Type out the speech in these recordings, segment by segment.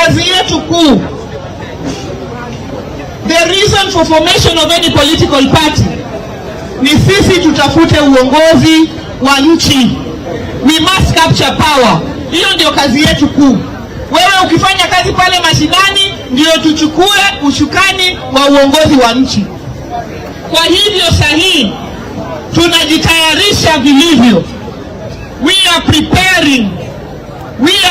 kazi yetu kuu, the reason for formation of any political party ni sisi tutafute uongozi wa nchi. We must capture power. Hiyo ndio kazi yetu kuu. Wewe ukifanya kazi pale mashinani, ndio tuchukue ushukani wa uongozi wa nchi. Kwa hivyo sahihi tunajitayarisha vilivyo. We are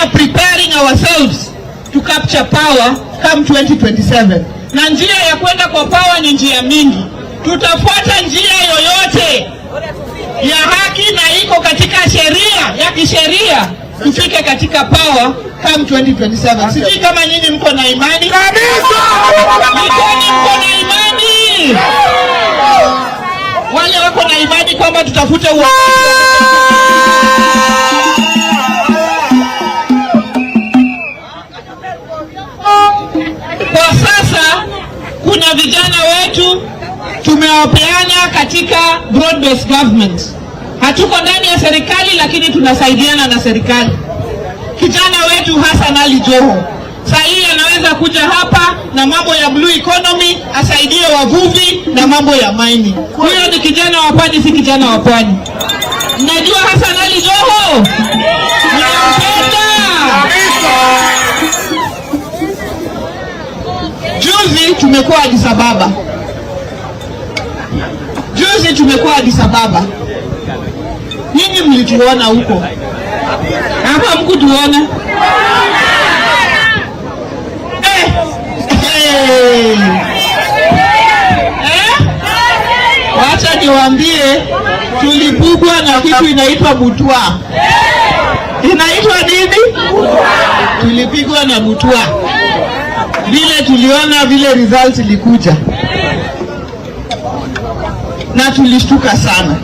preparing ourselves to capture power come 2027. Na njia ya kwenda kwa power ni njia mingi. Tutafuata njia yoyote ya haki na iko katika sheria, ya kisheria, tufike katika power come 2027. Sijui kama nyinyi mko na imani? Kabisa! Mko na imani? Wale wako na imani kwamba tutafute kwa sasa kuna vijana wetu tumewapeana katika broad based government. Hatuko ndani ya serikali lakini tunasaidiana na serikali. Kijana wetu Hassan Ali Joho sahi anaweza kuja hapa na mambo ya blue economy, asaidie wavuvi na mambo ya mining. Huyo ni kijana wa pwani, si kijana wa pwani. Mnajua Hassan Ali Joho? Nampenda. Juzi tumekuwa Addis Ababa. Nyinyi mlituona huko. Hapa mkutuona? Wacha niwaambie, tulipigwa na kitu inaitwa butwa. Inaitwa nini? Tulipigwa na butwa. Vile tuliona vile results ilikuja, na tulishtuka sana.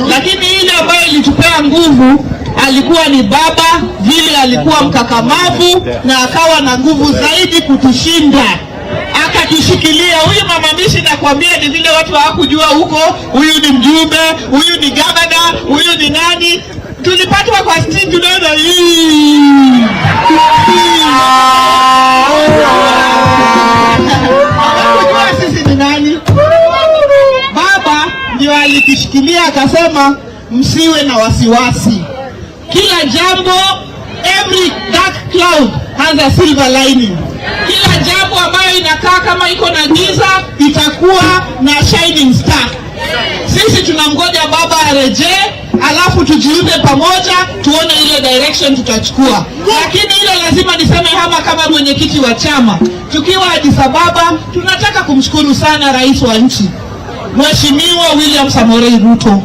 Lakini ile ambayo ilitupea nguvu alikuwa ni baba, vile alikuwa mkakamavu na akawa na nguvu zaidi kutushinda. Akatushikilia. Huyu mama Mishi nakwambia ni vile watu hawakujua huko, huyu ni mjumbe, huyu ni gavana, huyu ni nani. Tulipatwa kwa street tunaona hii. Hawakujua sisi ni nani. Baba ndio alitushikilia akasema msiwe na wasiwasi. Kila jambo, every dark cloud has a silver lining. Kila jambo ambayo inakaa kama iko na giza itakuwa na shining star. Sisi tunamgoja baba arejee, alafu tujiunge pamoja tuone ile direction tutachukua. Lakini ile lazima niseme kama mwenyekiti wa chama, tukiwa Addis Ababa, tunataka kumshukuru sana rais wa nchi Mheshimiwa William Ruto,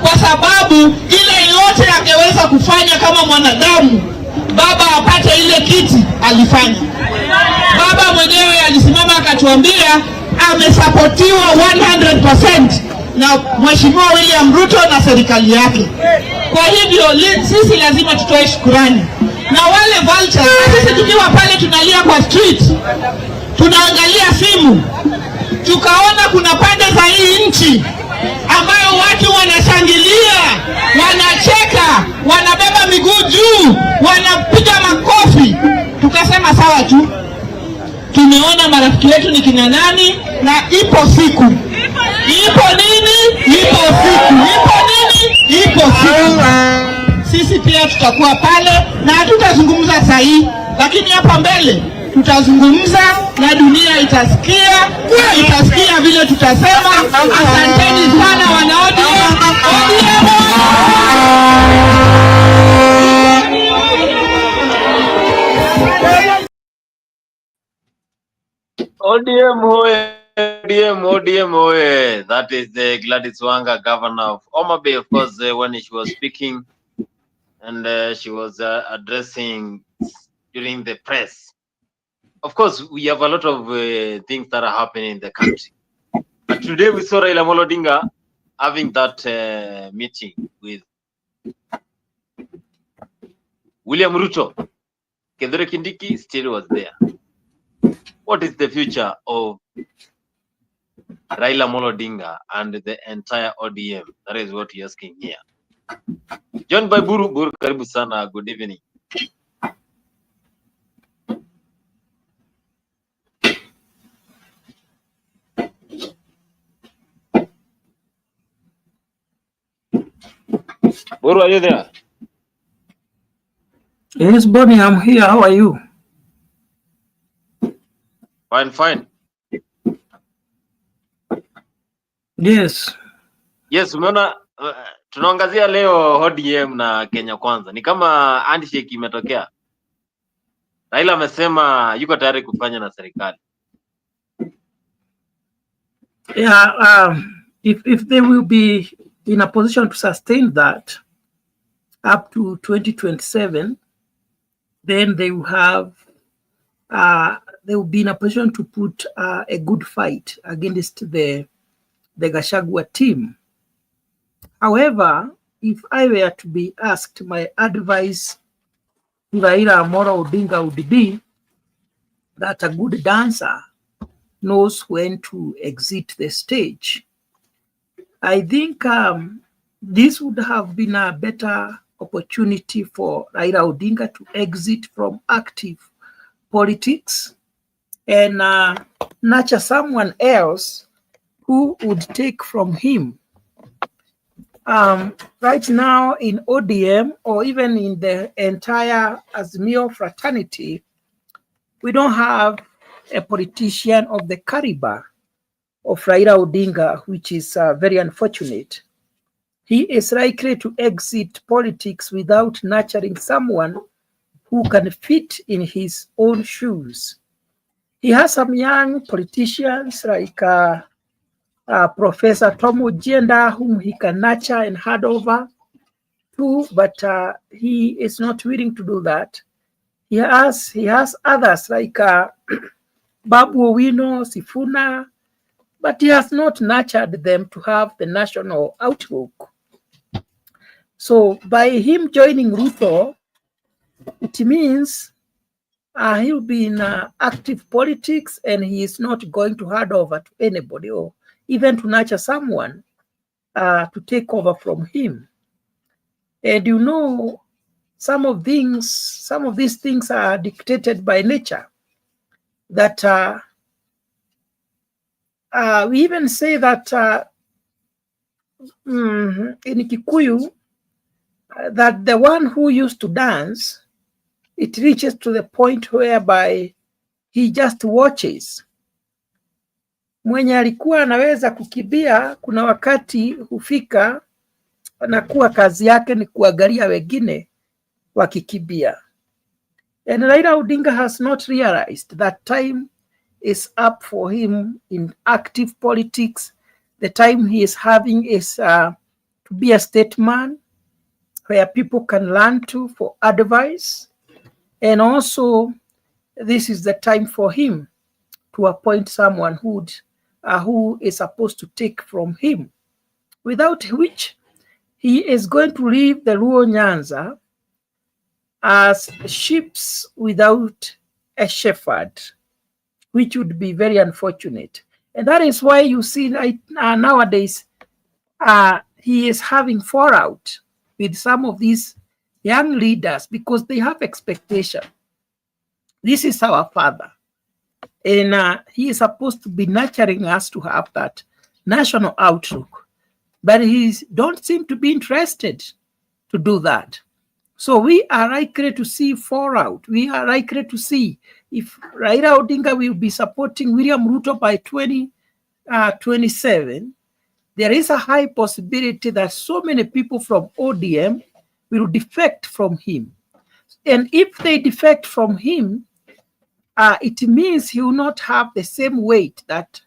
kwa sababu ile yote angeweza kufanya kama mwanadamu, baba apate ile kiti alifanya. Baba mwenyewe alisimama akatuambia amesapotiwa 100% na Mheshimiwa William Ruto na serikali yake. Kwa hivyo sisi lazima tutoe shukrani. Na wale vultures, sisi tukiwa pale tunalia kwa street, tunaangalia simu, tukaona kuna pande za hii nchi ambayo watu wanashangilia, wanacheka, wanabeba miguu juu, wanapiga makofi. Tukasema sawa tu, tumeona marafiki wetu ni kina nani, na ipo siku. Ipo nini? Ipo siku. Ipo nini? Ipo siku. Sisi pia tutakuwa pale, na hatutazungumza sahihi, lakini hapa mbele tutazungumza na dunia itasikia vile tutasema. Asanteni sana wanaodi. ODM hoye. That is the Gladys Wanga, governor of Homa Bay, of course, when she was speaking and she was addressing during the press. Of course, we have a lot of things that are happening in the country. But today we saw Raila Odinga having that meeting with William Ruto. Kithure Kindiki still was there. What is the future of Raila Odinga and the entire ODM? That is what you're asking here. John by Buru, karibu sana, good evening. Buru, are you there? Yes, Bonnie, I'm here. How are you? Fine, fine. Yes. Yes, umeona tunaangazia leo ODM na Kenya Kwanza. Ni kama handshake imetokea. Raila amesema yuko tayari kufanya na serikali. Yeah, if they will be in a position to sustain that up to 2027, then they will have they will be in a position to put a good fight against the Gachagua team. However, if I were to be asked, my advice to Raila Odinga would be that a good dancer knows when to exit the stage. I think this would have been a better opportunity for Raila Odinga to exit from active politics and nurture someone else who would take from him. Right now in ODM, or even in the entire Azimio fraternity, we don't have a politician of the caliber of Raila Odinga, which is very unfortunate. He is likely to exit politics without nurturing someone who can fit in his own shoes. He has some young politicians like Professor Tom Ojienda, whom he can nurture and hand over to, but he is not willing to do that. He has others like Babu Owino, Sifuna, but he has not nurtured them to have the national outlook. So by him joining Ruto, it means he'll be in active politics and he is not going to hand over to anybody or even to nurture someone to take over from him. And you know, some of these things are dictated by nature. That we even say that in Kikuyu, that the one who used to dance, it reaches to the point whereby he just watches. Mwenye alikuwa anaweza kukimbia, kuna wakati hufika na kuwa kazi yake ni kuangalia wengine wakikimbia. And Raila Odinga has not realized that time is up for him in active politics. The time he is having is to be a statesman where people can learn to for advice. And also, this is the time for him to appoint someone who is supposed to take from him, without which he is going to leave the Luo Nyanza as sheep without a shepherd, which would be very unfortunate. And that is why you see nowadays he is having fallout with some of these young leaders because they have expectation. This is our father. And he is supposed to be nurturing us to have that national outlook. But he don't seem to be interested to do that. So we are likely to see fallout. We are likely to see if Raila Odinga will be supporting William Ruto by 2027, there is a high possibility that so many people from ODM will defect from him. And if they defect from him, it means he will not have the same weight that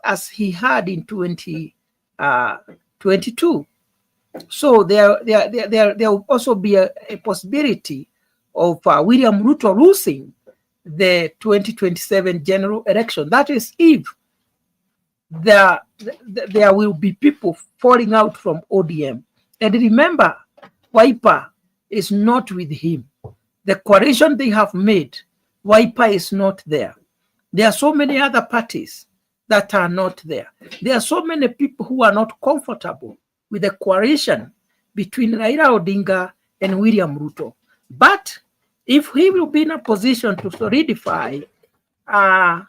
as he had in 2022. So there will also be a possibility of William Ruto losing the 2027 general election. That is if there will be people falling out from ODM. And remember, Wiper is not with him. The coalition they have made, Wiper is not there. There are so many other parties that are not there. There are so many people who are not comfortable with the coalition between Raila Odinga and William Ruto. But if he will be in a position to solidify the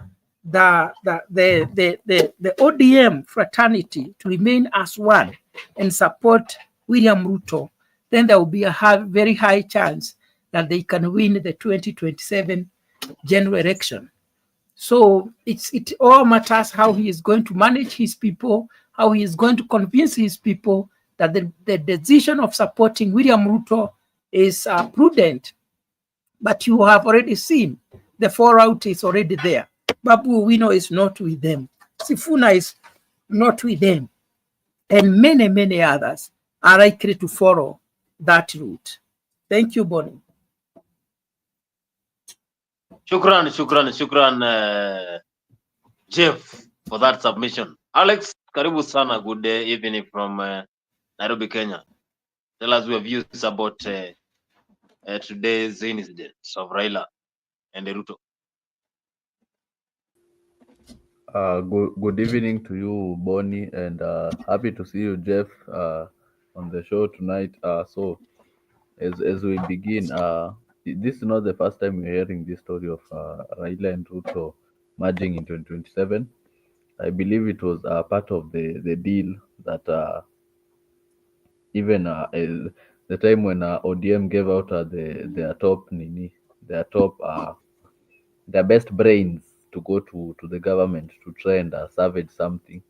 ODM fraternity to remain as one and support William Ruto, then there will be a very high chance that they can win the 2027 general election. So it all matters how he is going to manage his people, how he is going to convince his people that the decision of supporting William Ruto is prudent. But you have already seen the fallout is already there. Babu Owino is not with them. Sifuna is not with them. And many, many others are likely to follow that route. Thank you, Bonnie. Shukran, Jeff, for that submission. Alex, karibu sana. Good evening from Nairobi, Kenya. Tell us your views about today's incident of Raila and Ruto. Good evening to you, Bonnie, and happy to see you, Jeff, on the show tonight. So, as we begin, this is not the first time we're hearing this story of Raila and Ruto merging in 2027. I believe it was part of the deal that even the time when ODM gave out their best brains to go to the government to try and salvage something,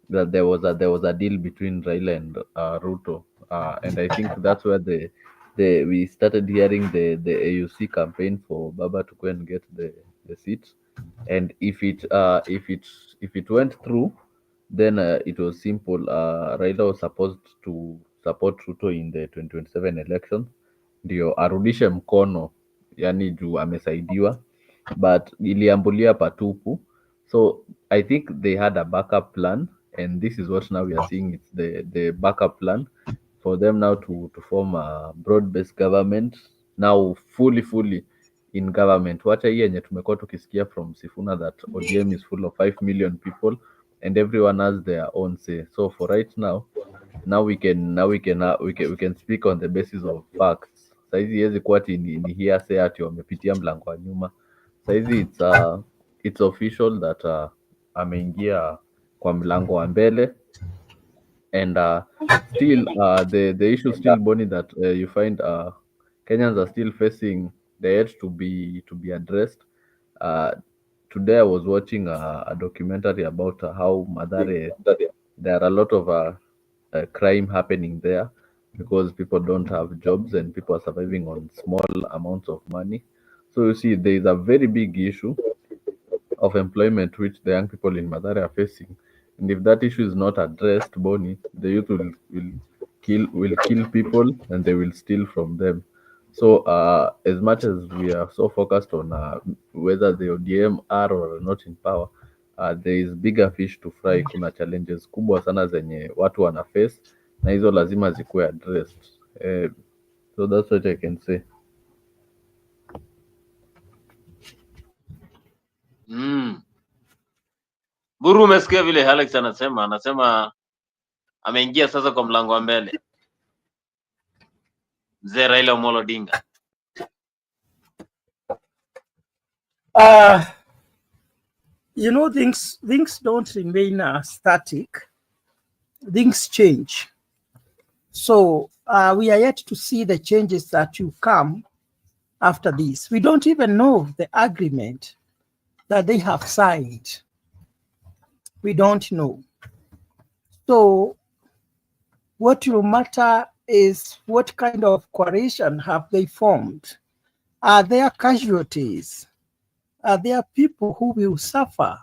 that there was a deal between Raila and Ruto, and I think that's where we started hearing the AUC campaign for Baba to go and get the seat, and if it went through, then it was simple. Raila was supposed to support Ruto in the 2027 election, ndio arudishe mkono, yani juu amesaidiwa, but iliambulia patupu. So I think they had a backup plan, and this is what now we are seeing. It's the backup plan for them now to form a broad-based government, now fully in government. Wacha hii yenye tumekuwa tukisikia from Sifuna that ODM is full of 5 million people and everyone has their own say. So for right now we can speak on the basis of facts. Saizi hizi kuwa ni hearsay ati wamepitia mlango wa nyuma. Saizi it's official that ameingia kwa mlango wa mbele, and still the issue still, Bonnie, that you find Kenyans are still facing the edge to be addressed. Today I was watching a documentary about how Mathare, there are a lot of crime happening there because people don't have jobs and people are surviving on small amounts of money. So you see, there is a very big issue of employment which the young people in Mathare are facing, and if that issue is not addressed, Bonnie, the youth will kill people and they will steal from them. So as much as we are so focused on whether the ODM are or are not in power, there is bigger fish to fry. Kuna challenges kubwa sana zenye watu wana face na hizo lazima zikuwe addressed. So that's what I can say. Guru, umesikia vile Alex anasema ameingia sasa kwa mlango wa mbele. Mzee Raila Odinga. You know, things don't remain static. Things change. So we are yet to see the changes that will come after this. We don't even know the agreement that they have signed. We don't know. So what will matter is what kind of coalition have they formed? Are there casualties? Are there people who will suffer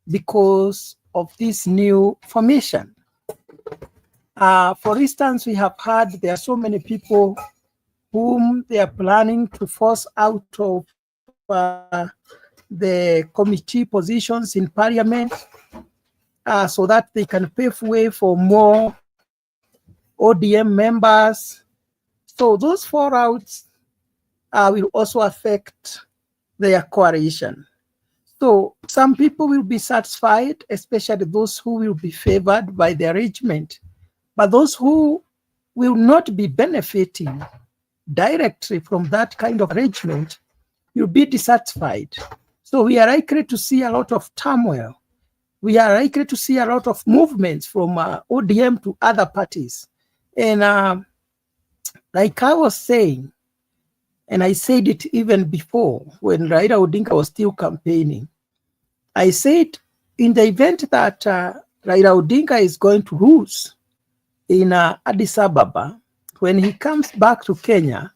because of this new formation? For instance, we have heard there are so many people whom they are planning to force out of the committee positions in parliament so that they can pave way for more ODM members. So those fallouts will also affect their coalition. So some people will be satisfied, especially those who will be favored by the arrangement. But those who will not be benefiting directly from that kind of arrangement will be dissatisfied. So we are likely to see a lot of turmoil. We are likely to see a lot of movements from ODM to other parties. And like I was saying, and I said it even before when Raila Odinga was still campaigning, I said in the event that Raila Odinga is going to lose in Addis Ababa, when he comes back to Kenya,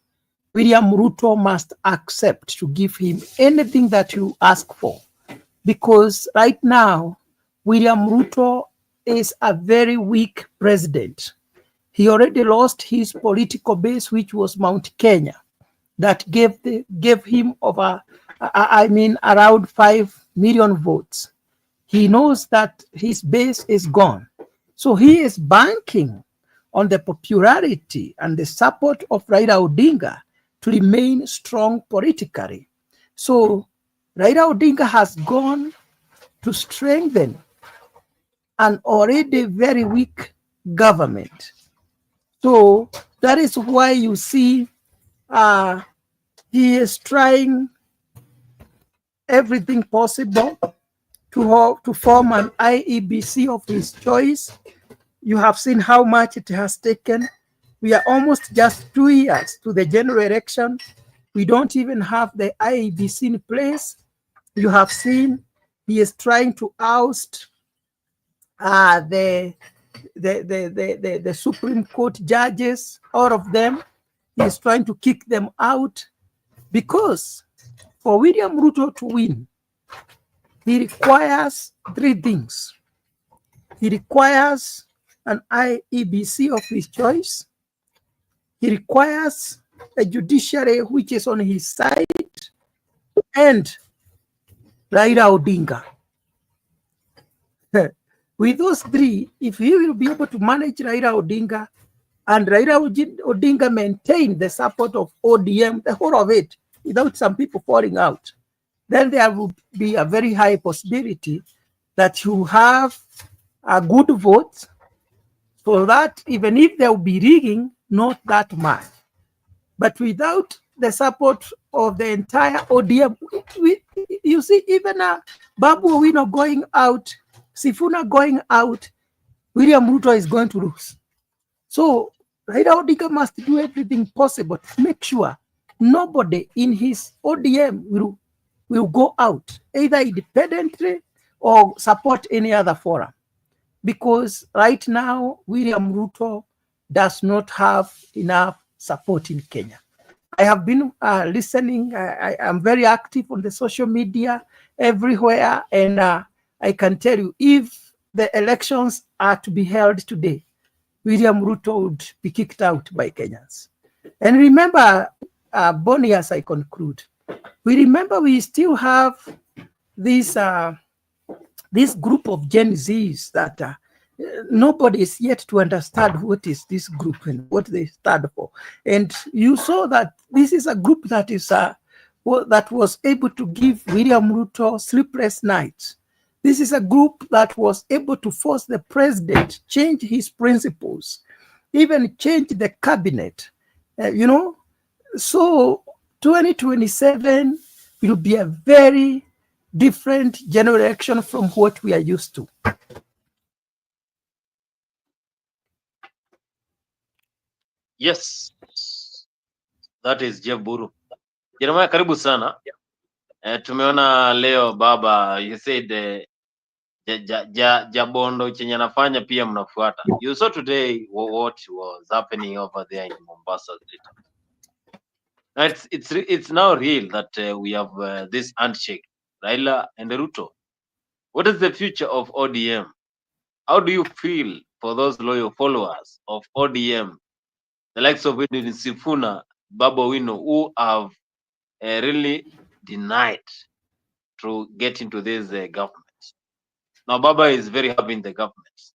William Ruto must accept to give him anything that you ask for. Because right now, William Ruto is a very weak president. He already lost his political base, which was Mount Kenya, that gave him around 5 million votes. He knows that his base is gone. So he is banking on the popularity and the support of Raila Odinga to remain strong politically. So Raila Odinga has gone to strengthen an already very weak government. So that is why you see he is trying everything possible to form an IEBC of his choice. You have seen how much it has taken. We are almost just 2 years to the general election. We don't even have the IEBC in place. You have seen he is trying to oust the Supreme Court judges, all of them. He is trying to kick them out because for William Ruto to win, he requires 3 things. He requires an IEBC of his choice. He requires a judiciary which is on his side, and Raila Odinga. With those 3, if he will be able to manage Raila Odinga and Raila Odinga maintain the support of ODM, the whole of it, without some people falling out, then there would be a very high possibility that you have a good vote, so that even if there will be rigging, not that much. But without the support of the entire ODM, you see, even Babu Owino going out, Sifuna going out, William Ruto is going to lose. So Raila Odinga must do everything possible to make sure nobody in his ODM will go out, either independently or support any other forum. Because right now, William Ruto does not have enough support in Kenya. I have been listening. I am very active on the social media everywhere. And I can tell you, if the elections are to be held today, William Ruto would be kicked out by Kenyans. And remember, Bonnie, as I conclude, we still have this group of Gen Zs that nobody is yet to understand what is this group and what they stand for. And you saw that this is a group that is that was able to give William Ruto sleepless nights. This is a group that was able to force the president change his principles, even change the cabinet. So 2027 will be a very different general election from what we are used to. Yes, that is Jeff Buru. Jeremiah, karibu sana. Tumeona leo baba, you said Jabondo chenye anafanya pia mnafuata. You saw today what was happening over there in Mombasa. It's now real that we have this handshake, Raila and Ruto. What is the future of ODM? How do you feel for those loyal followers of ODM, the likes of Edwin Sifuna, Babu Owino, who have really denied to get into this government? Now Baba is very happy in the government.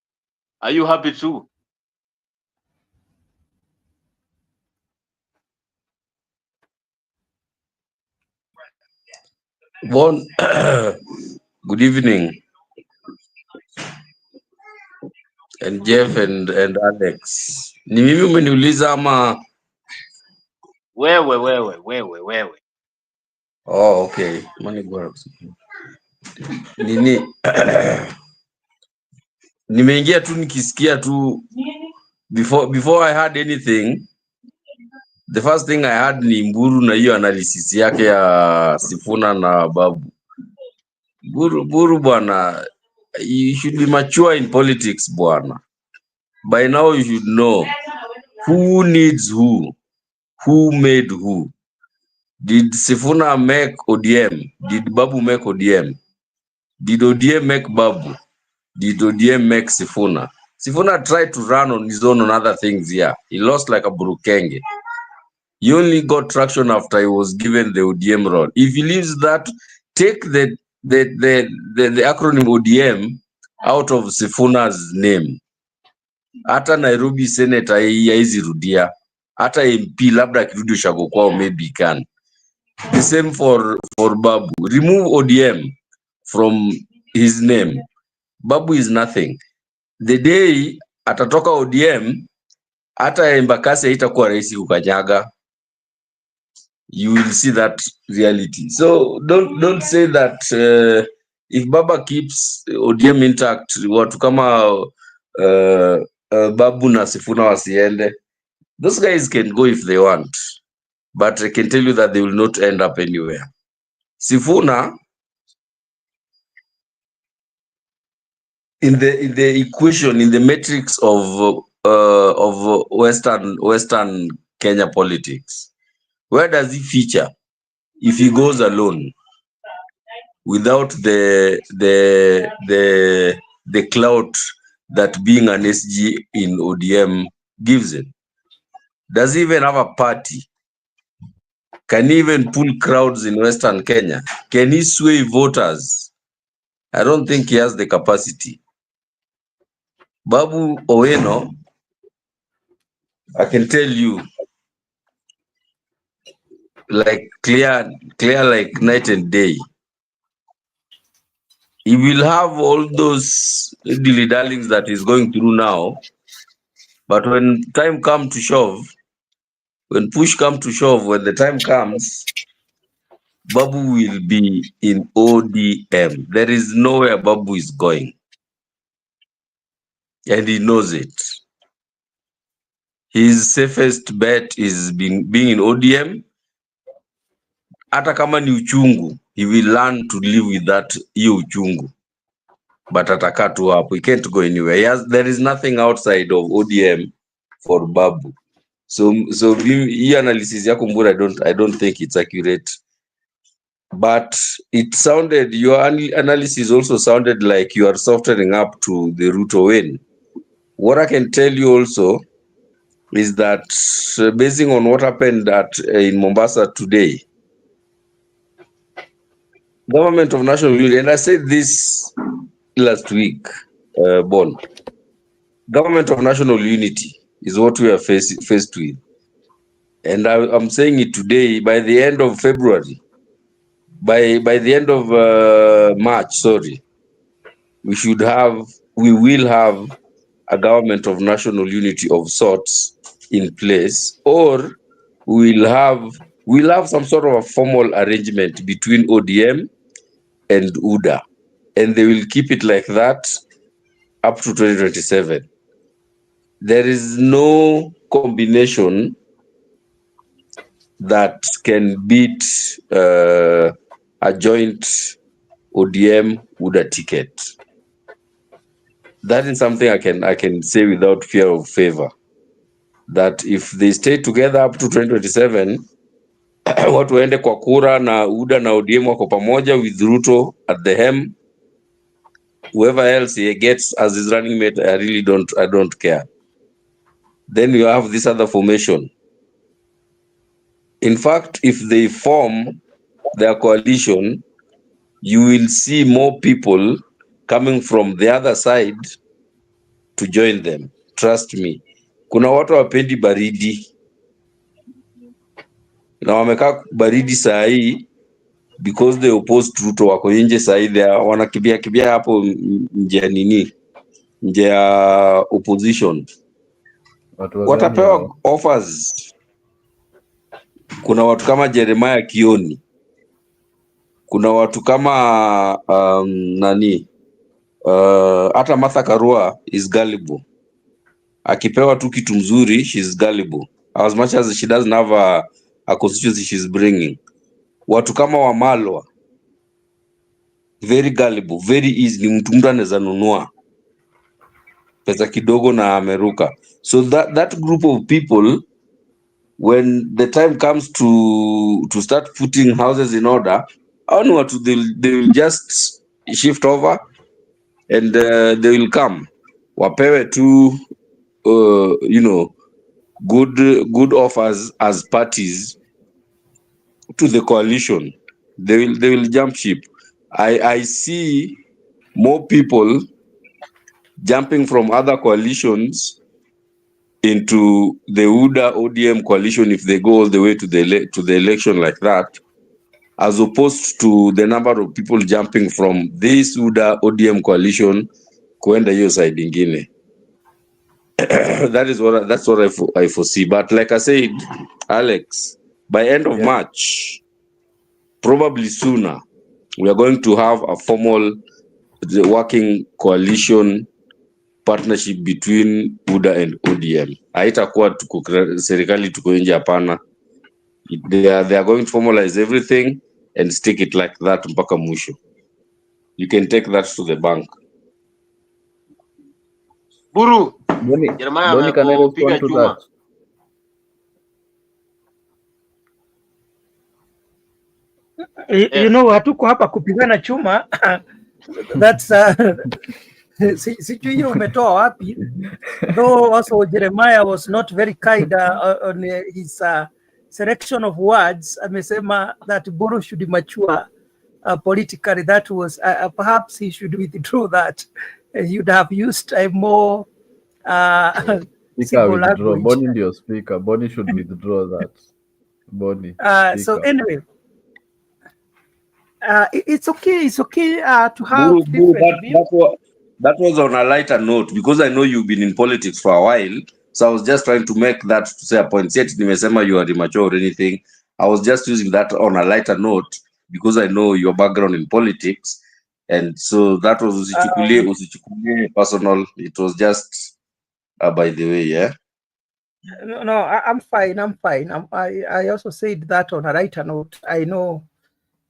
Are you happy too? Bon, good evening, and Jeff and Alex. Ni mimi umeniuliza ama? Wewe. Oh, okay. Nini nimeingia tu nikisikia tu before I had anything, the first thing I had ni Mburu na hiyo analysis yake ya Sifuna na Babu. Mburu bwana, you should be mature in politics bwana. By now you should know who needs who made who. Did Sifuna make ODM? Did Babu make ODM? Did ODM make Babu? Did ODM make Sifuna? Sifuna tried to run on his own on other things here. He lost like a Burukenge. He only got traction after he was given the ODM role. If he leaves that, take the acronym ODM out of Sifuna's name. Hata Nairobi Senator haizi rudia. Hata MP labda akirudi ushago kwao maybe he can. The same for Babu. Remove ODM from his name. Babu is nothing. The day atatoka ODM, hata Embakasi haitakuwa rahisi kukanyaga. You will see that reality. So don't say that if Baba keeps ODM intact, watu kama Babu na Sifuna wasiende, those guys can go if they want, but I can tell you that they will not end up anywhere. Sifuna, in the equation, in the matrix of Western Kenya politics, where does he feature? If he goes alone, without the clout that being an SG in ODM gives him? Does he even have a party? Can he even pull crowds in Western Kenya? Can he sway voters? I don't think he has the capacity. Babu Oweno, I can tell you, like clear like night and day. He will have all those dilly-dallings that he's going through now, but when time comes to shove, when push comes to shove, when the time comes, Babu will be in ODM. There is nowhere Babu is going, and he knows it. His safest bet is being in ODM. Hata kama ni uchungu, he will learn to live with that hiyo uchungu. But atakaa tu hapo, he can't go anywhere. There is nothing outside of ODM for Babu. So hii analysis yako Mbura, I don't think it's accurate. But it sounded, your analysis also sounded like you are softening up to the Ruto win. What I can tell you also is that basing on what happened in Mombasa today, Government of National Unity, and I said this last week, Bon, Government of National Unity is what we are faced with. And I'm saying it today, by the end of February, by the end of March, sorry, we will have a Government of National Unity of sorts in place, or we'll have some sort of a formal arrangement between ODM and UDA, and they will keep it like that up to 2027. There is no combination that can beat a joint ODM UDA ticket. That is something I can say without fear of favor, that if they stay together up to 2027, watu waende kwa kura na UDA na ODM wako pamoja with Ruto at the helm. Whoever else he gets as his running mate, I don't care. Then you have this other formation. In fact, if they form their coalition, you will see more people coming from the other side to join them. Trust me. Kuna watu wapendi baridi. Na wamekaa baridi saa hii because they opposed Ruto, wako nje saa hii, wanakimbia hapo nje ya opposition. Watapewa offers. Kuna watu kama Jeremiah Kioni. Kuna watu kama hata Martha Karua is gullible. akipewa tu kitu mzuri, she's gullible. As much as she doesn't have a constituency she's bringing. Watu kama Wamalwa, very gullible, very easy. Ni mtu anaweza nunua pesa kidogo na ameruka. So that group of people, when the time comes to start putting houses in order, they will just shift over and they will come. Wapewe tu good offers as parties to the coalition. They will jump ship. I see more people jumping from other coalitions into the UDA ODM coalition if they go all the way to the election like that, as opposed to the number of people jumping from this UDA ODM coalition kuenda hiyo side ingine. That's what I foresee. But like I said, Alex, by end of March, probably sooner, we are going to have a formal working coalition partnership between UDA and ODM. Haitakuwa serikali tuko nje, hapana. They are going to formalize everything and stick it like that mpaka mwisho. You can take that to the bank. Buru, Boni, Jeremiah can I amekupiga respond to chuma. You Yes. know, hatuko hapa kupigana chuma. That's sijui hiyo umetoa wapi. Though also Jeremiah was not very kind on his selection of words. Amesema that Buru should mature politically. That was perhaps he should withdraw that. You'd have used a more Speaker simple withdraw. language. Boni ndio speaker. Boni should withdraw that. Boni. So anyway, it's okay to have Buru, different views. that was on a lighter note, because I know you've been in politics for a while. So I was just trying to make that to say a point. Yet nimesema you are immature or anything. I was just using that on a lighter note because I know your background in politics. And so that was usichukulie personal. It was just by the way, yeah. No, I'm fine. I also said that on a lighter note. I know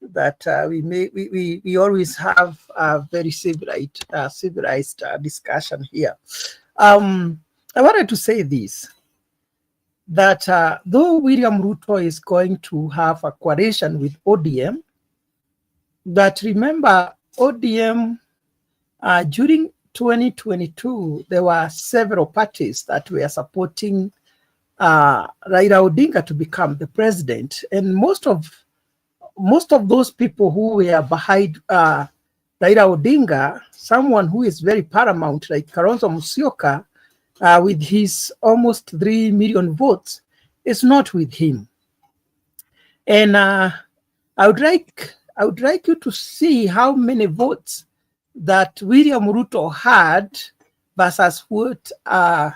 that we always have a very civilized discussion here. I wanted to say this, that though William Ruto is going to have a coalition with ODM, but remember ODM during 2022, there were several parties that were supporting Raila Odinga to become the president, and most of those people who were behind Raila Odinga, someone who is very paramount like Kalonzo Musyoka, with his almost 3 million votes, is not with him. And I would like you to see how many votes that William Ruto had versus what Raila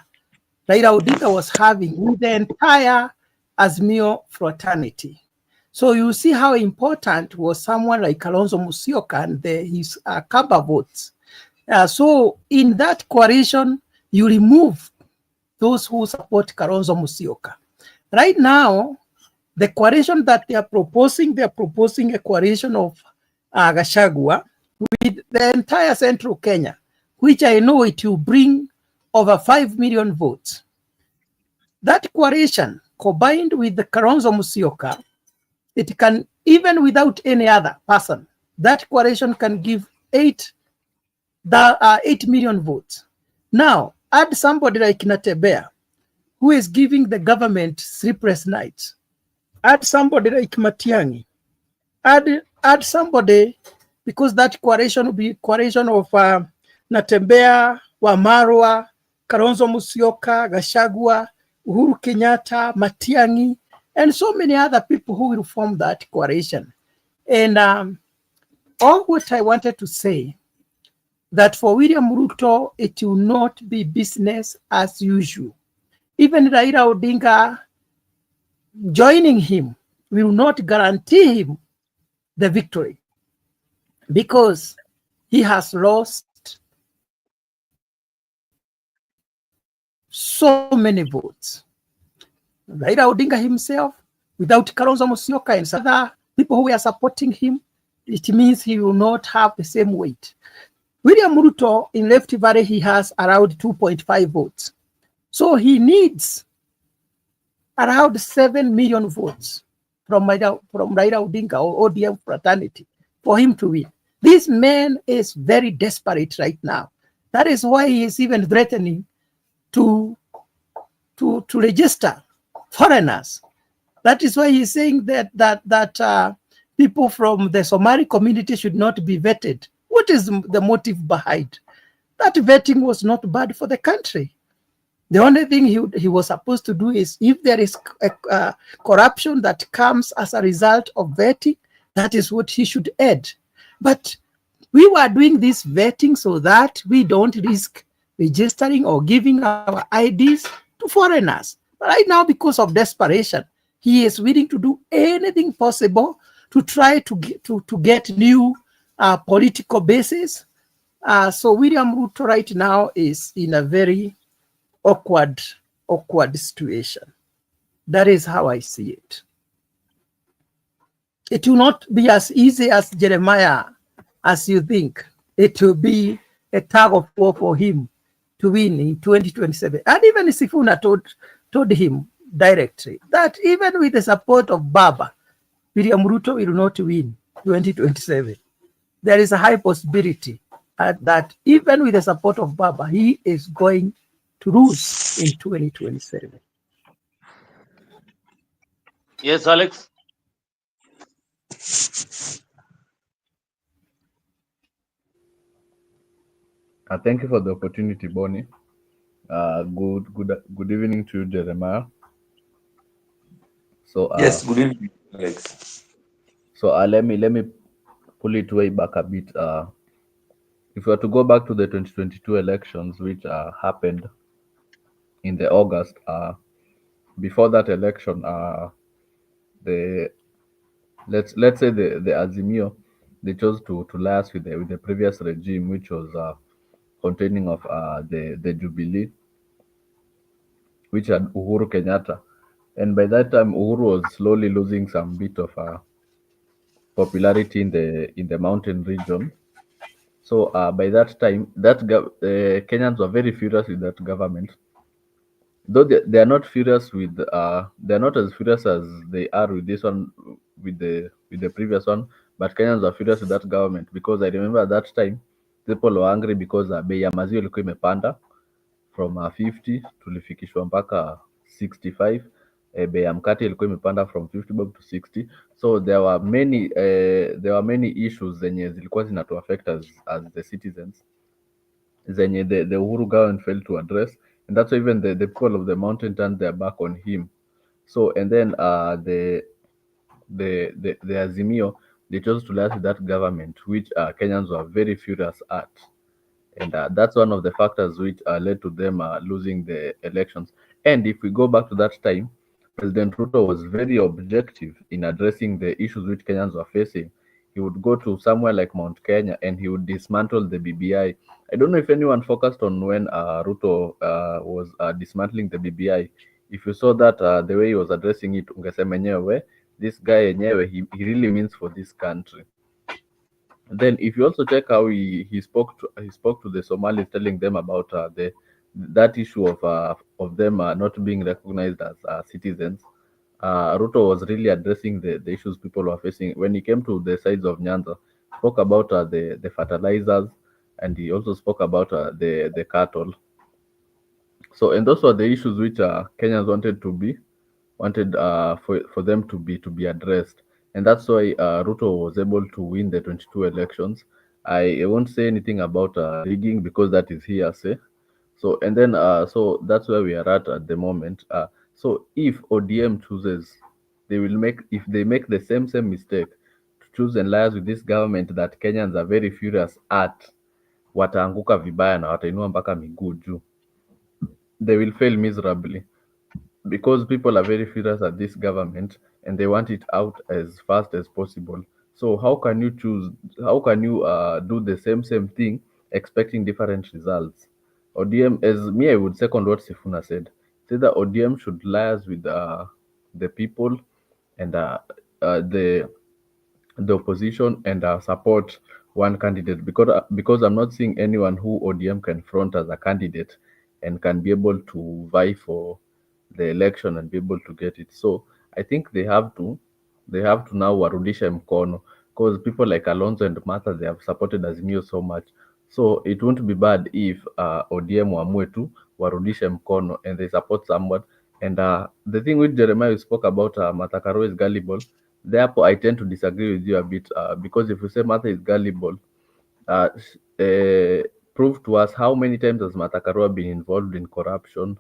Odinga was having with the entire Azimio fraternity. So you see how important was someone like Kalonzo Musyoka and his Kaba votes. So in that coalition, you remove those who support Kalonzo Musyoka. Right now, the coalition that they are proposing a coalition of Gachagua with the entire central Kenya, which I know it will bring over 5 million votes. That coalition, combined with the Kalonzo Musyoka, it can, even without any other person, that coalition can give 8 million votes. Now, add somebody like Natebea, who is giving the government sleepless nights. Add somebody like Matiang'i. Add somebody, because that coalition will be a coalition of Natembea, Wamarwa, Kalonzo Musyoka, Gachagua, Uhuru Kenyatta, Matiang'i, and so many other people who will form that coalition. And all what I wanted to say, that for William Ruto, it will not be business as usual. Even Raila Odinga joining him will not guarantee him the victory, because he has lost so many votes. Raila Odinga himself, without Kalonzo Musyoka and other people who were supporting him, it means he will not have the same weight. William Ruto in Rift Valley, he has around 2.5 votes. So he needs around 7 million votes from Raila Odinga or ODM fraternity for him to win. This man is very desperate right now. That is why he is even threatening to register foreigners. That is why he's saying that people from the Somali community should not be vetted. What is the motive behind? That vetting was not bad for the country. The only thing he was supposed to do is, if there is a corruption that comes as a result of vetting, that is what he should add. But we were doing this vetting so that we don't risk registering or giving our IDs to foreigners. But right now, because of desperation, he is willing to do anything possible to try to get new political bases. So William Ruto right now is in a very awkward situation. That is how I see it. It will not be as easy as Jeremiah as you think. It will be a tug of war for him to win in 2027. And even Sifuna told him directly that even with the support of Baba, William Ruto will not win 2027. There is a high possibility that even with the support of Baba, he is going to lose in 2027. Yes, Alex. Thank you for the opportunity, Bonnie. Good evening to you, Jeremiah. So Yes, good evening, Alex. so let me pull it way back a bit. If we were to go back to the 2022 elections, which happened in the August, before that election, the let's say the Azimio, they chose to liaise with the previous regime, which was containing of the Jubilee, which had Uhuru Kenyatta, and by that time Uhuru was slowly losing some bit of popularity in the mountain region. So by that time, Kenyans were very furious with that government. Though they are not furious with, they are not as furious as they are with this one, with the previous one. But Kenyans were furious with that government because I remember at that time people were angry because bei ya maziwa ilikuwa imepanda from 50 tulifikishwa mpaka 65. Bei ya mkate ilikuwa imepanda from 50 bob to 60. So there were many issues zenye zilikuwa zinatu affect as the citizens, zenye the Uhuru government failed to address, and that's why even the people of the mountain turned their back on him. So and then the Azimio, they chose to liaise with that government, which Kenyans were very furious at. And that's one of the factors which led to them losing the elections. And if we go back to that time, President Ruto was very objective in addressing the issues which Kenyans were facing. He would go to somewhere like Mount Kenya and he would dismantle the BBI. I don't know if anyone focused on when Ruto was dismantling the BBI. If you saw that the way he was addressing it, ungesema enyewe, this guy enyewe, he really means for this country. Then if you also check how he spoke to the Somalis, telling them about that issue of them not being recognized as citizens. Ruto was really addressing the issues people were facing when he came to the sides of Nyanza. Spoke about the fertilizers, and he also spoke about the cattle. So, and those were the issues which Kenyans wanted for them to be addressed, and that's why Ruto was able to win the 22 elections. I won't say anything about rigging because that is hearsay. So and then so that's where we are at the moment. So if ODM chooses, if they make the same mistake to choose and liaise with this government that Kenyans are very furious at, wataanguka vibaya na watainua mpaka miguu juu. They will fail miserably because people are very furious at this government and they want it out as fast as possible. So how can you do the same thing expecting different results? ODM, as me, I would second what Sifuna said. Say that ODM should liaise with the people and the opposition and support one candidate, because I'm not seeing anyone who ODM can front as a candidate and can be able to vie for the election and be able to get it. So I think they have to now warudisha mkono, because people like Alonso and Martha, they have supported Azimio so much. So it won't be bad if ODM waamue tu warudishe mkono and they support someone. And the thing with Jeremiah, you spoke about Martha Karua is gullible. Therefore, I tend to disagree with you a bit, because if you say Martha is gullible, uh, prove to us how many times has Martha Karua been involved in corruption.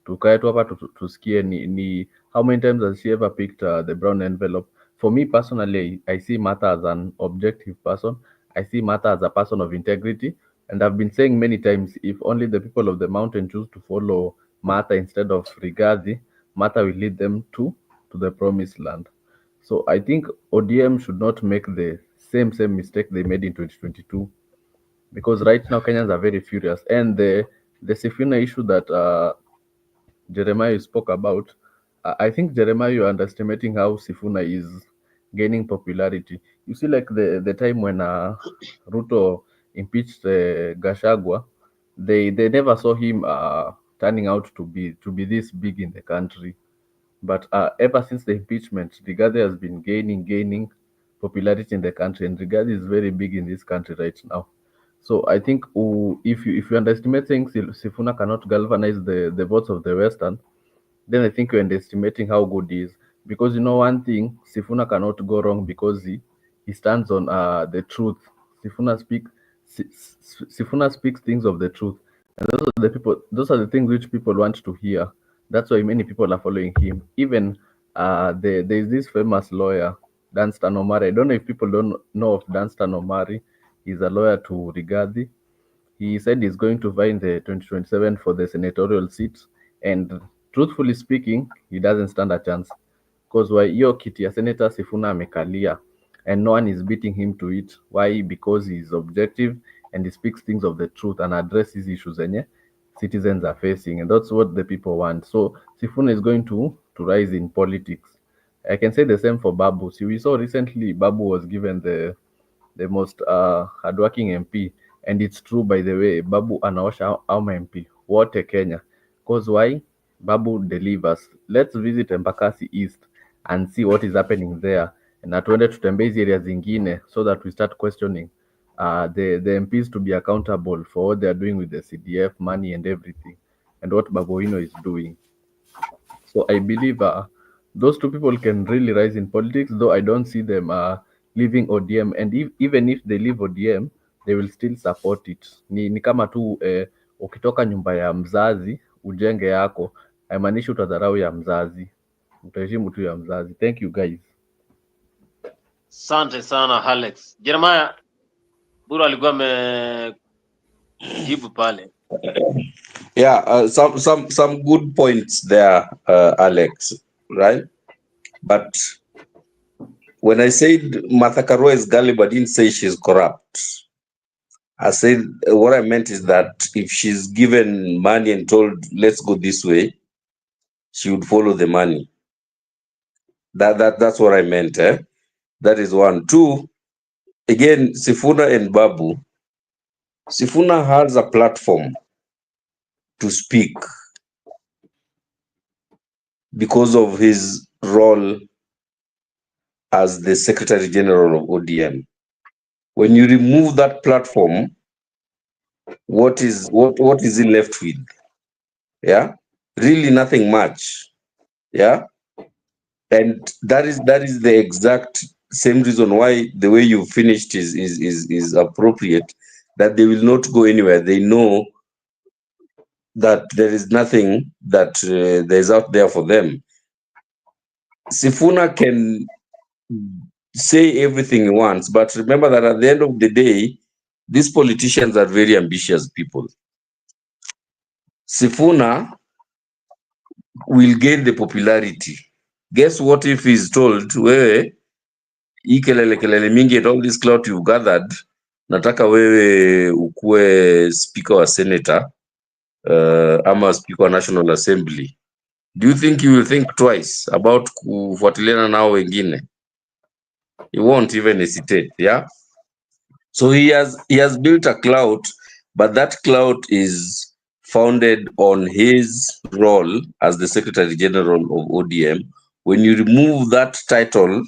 Tukae tu hapa tusikie ni how many times has she ever picked the brown envelope. For me personally, I see Martha as an objective person. I see Martha as a person of integrity, and I've been saying many times, if only the people of the mountain choose to follow Martha instead of Rigathi, Martha will lead them to the promised land. So I think ODM should not make the same mistake they made in 2022, because right now Kenyans are very furious, and the Sifuna issue that Jeremiah spoke about, I think, Jeremiah, you're underestimating how Sifuna is gaining popularity. You see, like the time when Ruto impeached Gashagwa, they never saw him turning out to be this big in the country. But ever since the impeachment, Rigathi has been gaining popularity in the country, and Rigathi is very big in this country right now. So I think, if you underestimate things, Sifuna cannot galvanize the votes of the Western, then I think you're underestimating how good he is. Because you know one thing, Sifuna cannot go wrong, because he stands on the truth. Sifuna speak Sifuna speaks things of the truth, and those are the things which people want to hear. That's why many people are following him. Even there's this famous lawyer, Danstan Omari. I don't know if people don't know of Danstan Omari. He's a lawyer to Rigathi. He said he's going to vie in the 2027 for the senatorial seat, and truthfully speaking, he doesn't stand a chance, because why hiyo kiti ya senator Sifuna amekalia and no one is beating him to it. Why? Because he's objective and he speaks things of the truth and addresses issues zenye citizens are facing, and that's what the people want. So Sifuna is going to rise in politics. I can say the same for Babu. See, we saw recently Babu was given the most hardworking MP. And it's true, by the way, Babu anaosha ama MP wote Kenya. Cause why? Babu delivers. Let's visit Embakasi East and see what is happening there. Na tuende tutembee hizi area zingine, so that we start questioning the MPs to be accountable for what they are doing with the CDF money and everything, and what Babuino is doing. So I believe those two people can really rise in politics, though I don't see them leaving ODM. And even if they leave ODM, they will still support it. Ni kama tu ukitoka nyumba ya mzazi ujenge yako, haimaanishi utadharau ya mzazi, utaheshimu tu ya mzazi. Thank you guys. Asante sana Alex. Jeremiah, Buru alikuwa amejibu pale. Yeah, some good points there, Alex, right? But when I said Martha Karua is gullible, I didn't say she's corrupt. I said what I meant is that if she's given money and told, let's go this way, she would follow the money. That's what I meant. That is one. Two, again, Sifuna and Babu. Sifuna has a platform to speak because of his role as the Secretary General of ODM. When you remove that platform, what is he left with? Yeah, really nothing much. Yeah, and that is the exact same reason why the way you finished is appropriate. That they will not go anywhere. They know that there is nothing that there is out there for them. Sifuna can say everything he wants, but remember that at the end of the day, these politicians are very ambitious people. Sifuna will gain the popularity. Guess what if he's told, wewe, hii kelele mingi and all this clout you've gathered, nataka wewe ukuwe speaker wa senator ama speaker wa National Assembly, do you think you will think twice about kufuatiliana nao wengine? You won't even hesitate, yeah? So he has built a clout, but that clout is founded on his role as the Secretary General of ODM. When you remove that title,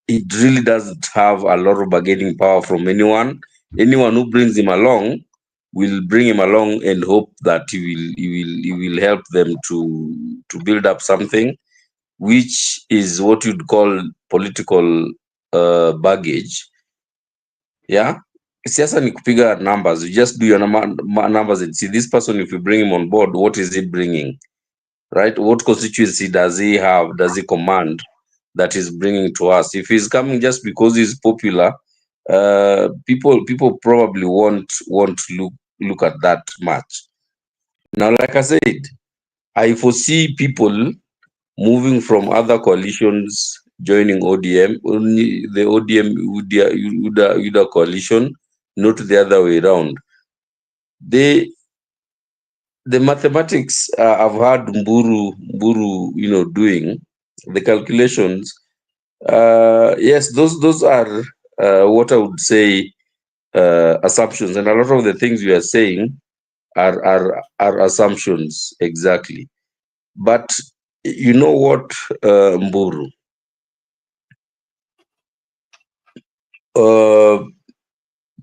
it really doesn't have a lot of bargaining power from anyone. Anyone who brings him along will bring him along and hope that he will help them to build up something, which is what you'd call political baggage. Yeah, siasa ni kupiga numbers. You just do your numbers and see this person, if you bring him on board, what is he bringing, right? What constituency does he have, does he command, that is bringing to us? If he's coming just because he's popular, people probably won't look at that much. Now, like I said, I foresee people moving from other coalitions joining ODM, only the ODM UDA coalition, not the other way around. The mathematics I've heard Mburu, doing the calculations. Yes, those are what I would say assumptions, and a lot of the things you are saying are assumptions exactly. But you know what, Mburu?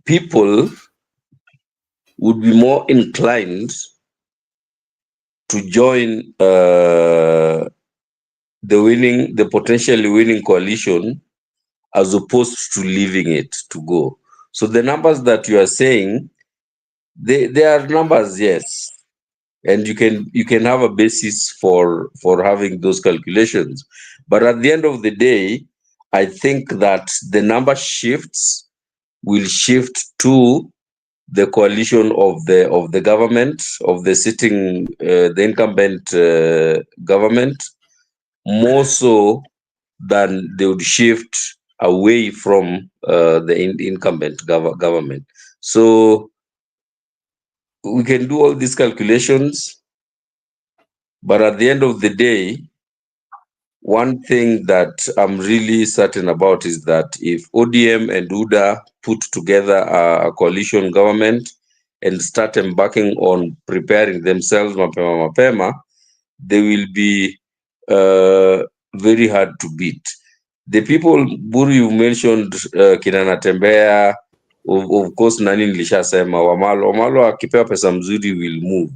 People would be more inclined to join the potentially winning coalition as opposed to leaving it to go. So the numbers that you are saying, they are numbers, yes, and you can have a basis for having those calculations. But at the end of the day, I think that the number shifts will shift to the coalition of the government, of the sitting, the incumbent government, more so than they would shift away from the incumbent government. So we can do all these calculations, but at the end of the day, one thing that I'm really certain about is that if ODM and UDA put together a coalition government and start embarking on preparing themselves mapema, they will be very hard to beat. The people, Buru, you mentioned kina Natembea, of course, nani nilishasema, Wamalo akipewa pesa mzuri will move.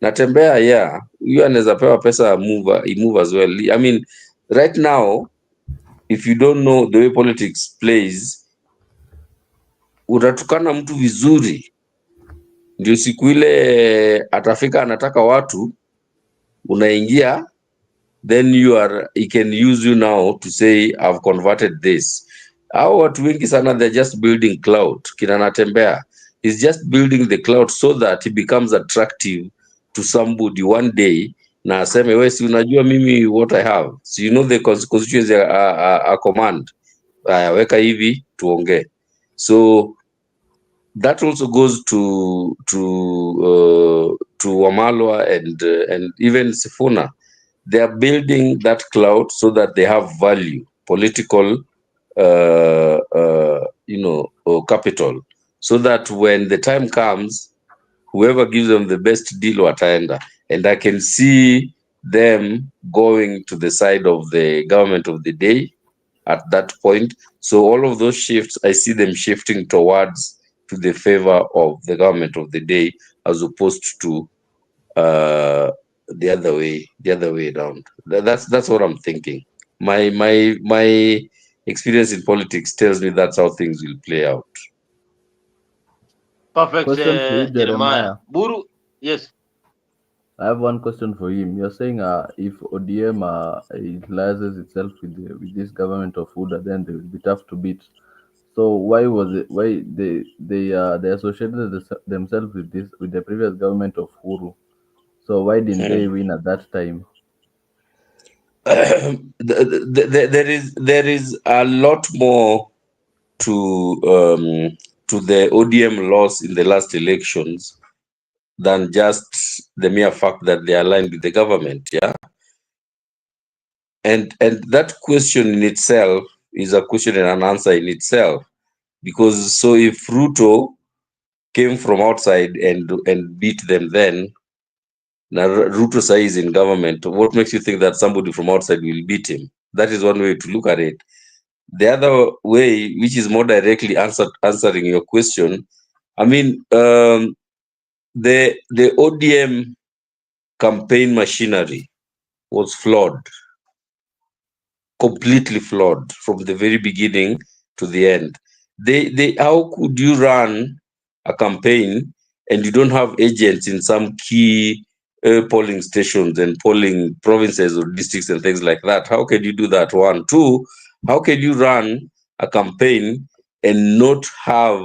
Natembea, yeah, huyo anaweza pewa pesa he move as well. I mean, right now, if you don't know the way politics plays, utatukana mtu vizuri, ndio siku ile atafika anataka watu, unaingia, then he can use you now to say I've converted this. Hao watu wengi sana, they're just building cloud. Kina Natembea is just building the cloud so that he becomes attractive to somebody one day, na aseme wewe, si unajua mimi what I have, so you know the constituency a command, weka hivi tuongee. So that also goes to Wamalwa and even Sifuna. They are building that cloud so that they have value, political, capital, so that when the time comes, whoever gives them the best deal wataenda. And I can see them going to the side of the government of the day at that point. So all of those shifts, I see them shifting towards to the favor of the government of the day, as opposed to the other way around. That's what I'm thinking. My experience in politics tells me that's how things will play out. Perfect, Question for you, Jeremiah. Jeremiah. Buru, yes. I have one question for him. You're saying if ODM liases itself with this government of UDA, then they will be tough to beat. So why they associated themselves with the previous government of Uhuru? So why didn't they win at that time? There is a lot more to to the ODM loss in the last elections than just the mere fact that they aligned with the government. Yeah. And that question in itself is a question and an answer in itself. Because so if Ruto came from outside and beat them then, now Ruto is in government, what makes you think that somebody from outside will beat him? That is one way to look at it. The other way, which is more directly answering your question, I mean, the ODM campaign machinery was flawed, completely flawed from the very beginning to the end. How could you run a campaign and you don't have agents in some key polling stations and polling provinces or districts and things like that? How can you do that? One. Two, how can you run a campaign and not have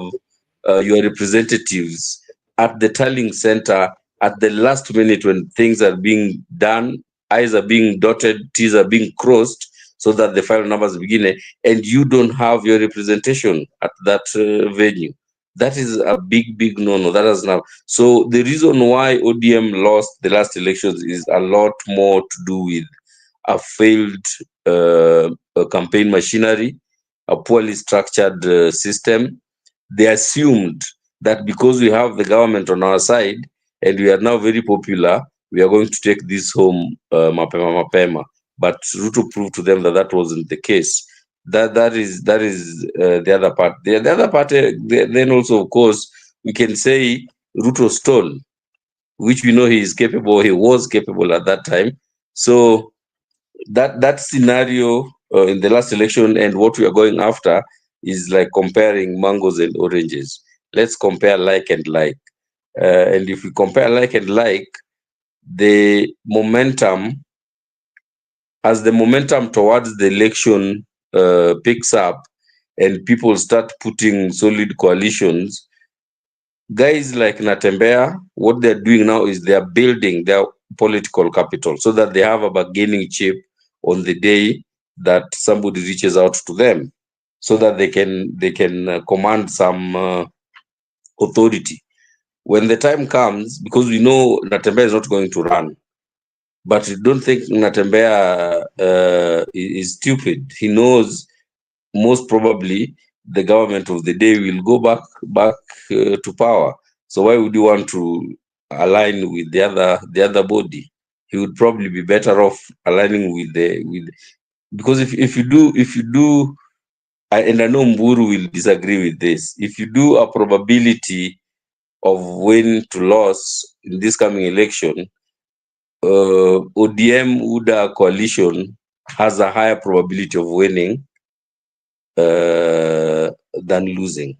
your representatives at the tallying center at the last minute when things are being done, I's are being dotted, T's are being crossed, so that the final numbers begin, and you don't have your representation at that venue? That is a big no-no. That has now. So the reason why ODM lost the last elections is a lot more to do with a failed campaign machinery, a poorly structured system. They assumed that because we have the government on our side and we are now very popular, we are going to take this home mapema. But Ruto proved to them that that wasn't the case. That is the other part. The other part, then also, of course, we can say Ruto stole, which we know he is capable. He was capable at that time. So that scenario in the last election and what we are going after is like comparing mangoes and oranges. Let's compare like and like. And if we compare like and like, the momentum, as the momentum towards the election picks up and people start putting solid coalitions, guys like Natembea, what they're doing now is they're building their political capital so that they have a bargaining chip on the day that somebody reaches out to them, so that they can command some authority when the time comes, because we know Natembea is not going to run. But I don't think Natembea is stupid. He knows most probably the government of the day will go back to power. So why would you want to align with the other body? He would probably be better off aligning with because if you do, and I know Mburu will disagree with this. If you do a probability of win to loss in this coming election, ODM UDA coalition has a higher probability of winning than losing.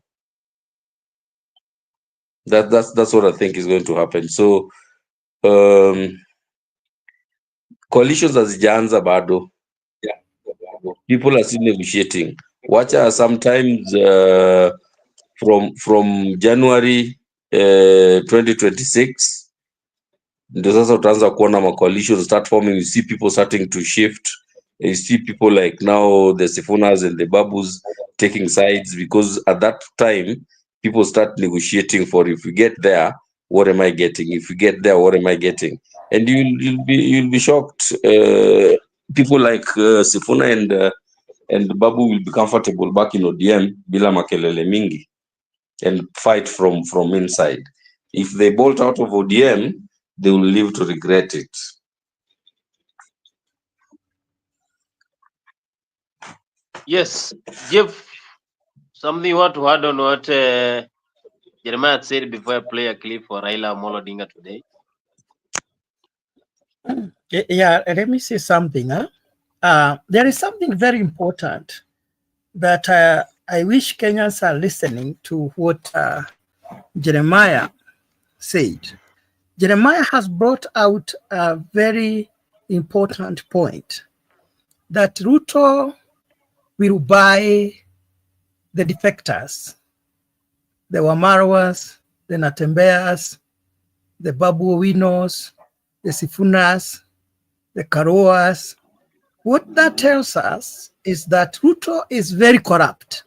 That's what I think is going to happen. So coalitions hazijaanza bado. People are still negotiating. Wacha sometimes from January 2026 ndio sasa utaanza kuona ma coalitions start forming. You see people starting to shift. You see people like now the Sifunas and the Babus taking sides, because at that time people start negotiating for, if we get there, what am I getting? If we get there, what am I getting? And you'll be shocked. People like Sifuna and Babu will be comfortable back in ODM bila makelele mingi and fight from inside. If they bolt out of ODM, they will live to regret it. Yes, Jeff, something you want to add on what Jeremiah said before I play a clip for Raila Odinga today? Yeah, let me say something. There is something very important that I wish Kenyans are listening to what Jeremiah said. Jeremiah has brought out a very important point, that Ruto will buy the defectors, the Wamarawas, the Natembeas, the Babu Owinos, the Sifunas, the Karoas. What that tells us is that Ruto is very corrupt.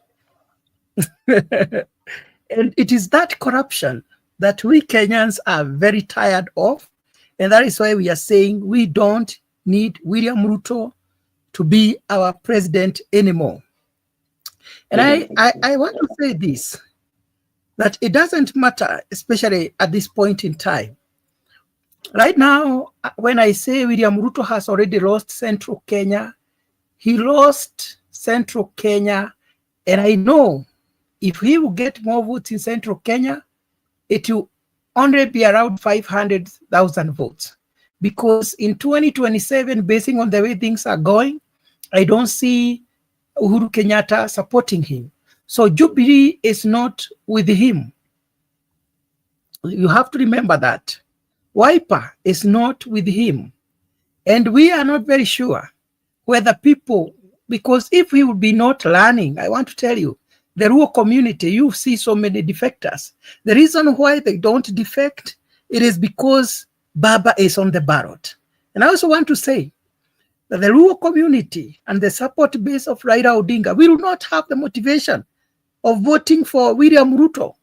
And it is that corruption that we Kenyans are very tired of. And that is why we are saying we don't need William Ruto to be our president anymore. And I want to say this, that it doesn't matter, especially at this point in time. Right now, when I say William Ruto has already lost Central Kenya, he lost Central Kenya, and I know if he will get more votes in Central Kenya, it will only be around 500,000 votes. Because in 2027, basing on the way things are going, I don't see Uhuru Kenyatta supporting him. So Jubilee is not with him. You have to remember that. Wiper is not with him. And we are not very sure whether people, because if we would be not learning, I want to tell you, the rural community, you see so many defectors. The reason why they don't defect, it is because Baba is on the ballot. And I also want to say that the rural community and the support base of Raila Odinga will not have the motivation of voting for William Ruto.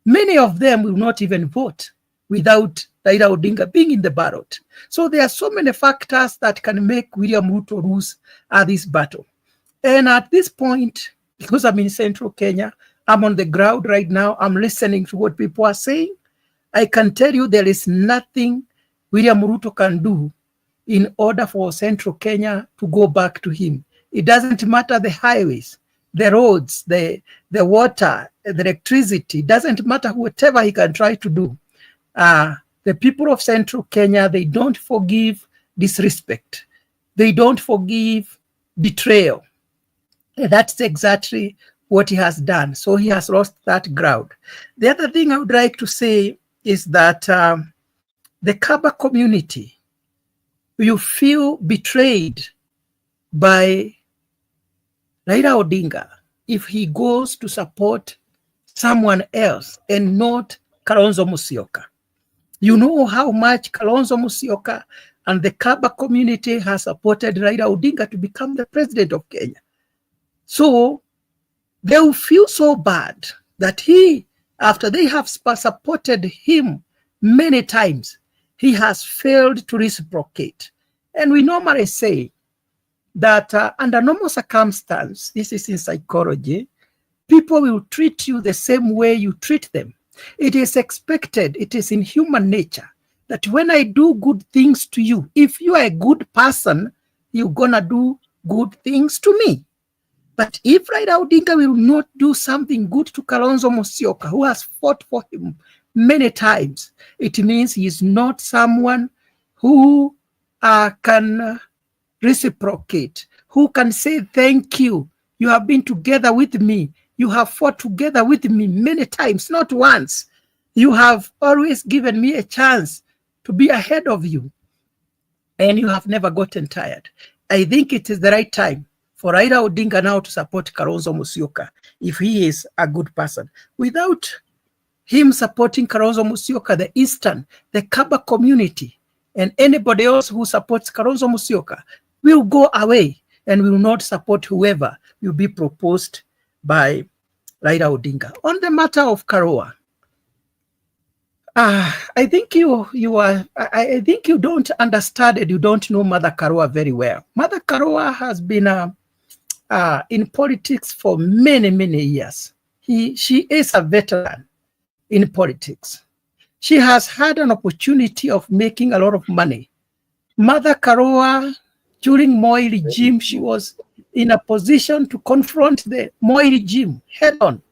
Many of them will not even vote without Raila Odinga being in the ballot. So there are so many factors that can make William Ruto lose this battle. And at this point, because I'm in Central Kenya, I'm on the ground right now, I'm listening to what people are saying. I can tell you there is nothing William Ruto can do in order for Central Kenya to go back to him. It doesn't matter the highways, the roads, the water, the electricity. It doesn't matter whatever he can try to do. The people of Central Kenya, they don't forgive disrespect. They don't forgive betrayal. And that's exactly what he has done. So he has lost that ground. The other thing I would like to say is that the Kaba community, you feel betrayed by Raila Odinga if he goes to support someone else and not Kalonzo Musyoka. You know how much Kalonzo Musyoka and the Kaba community has supported Raila Odinga to become the president of Kenya. So they will feel so bad that he, after they have supported him many times, he has failed to reciprocate. And we normally say that under normal circumstances, this is in psychology, people will treat you the same way you treat them. It is expected, it is in human nature, that when I do good things to you, if you are a good person, you're gonna do good things to me. But if Raila Odinga will not do something good to Kalonzo Musyoka, who has fought for him many times, it means he is not someone who can reciprocate, who can say thank you. You have been together with me. You have fought together with me many times, not once. You have always given me a chance to be ahead of you, and you have never gotten tired. I think it is the right time for Raila Odinga now to support Kalonzo Musyoka if he is a good person. Without him supporting Kalonzo Musyoka, the Eastern, the Kaba community, and anybody else who supports Kalonzo Musyoka will go away and will not support whoever will be proposed by Raila Odinga. On the matter of Karua, I think you don't understand it. You don't know Mother Karua very well. Mother Karua has been in politics for many, many years. She is a veteran in politics. She has had an opportunity of making a lot of money. Mother Karua, during Moi regime, she was in a position to confront the Moi regime head on.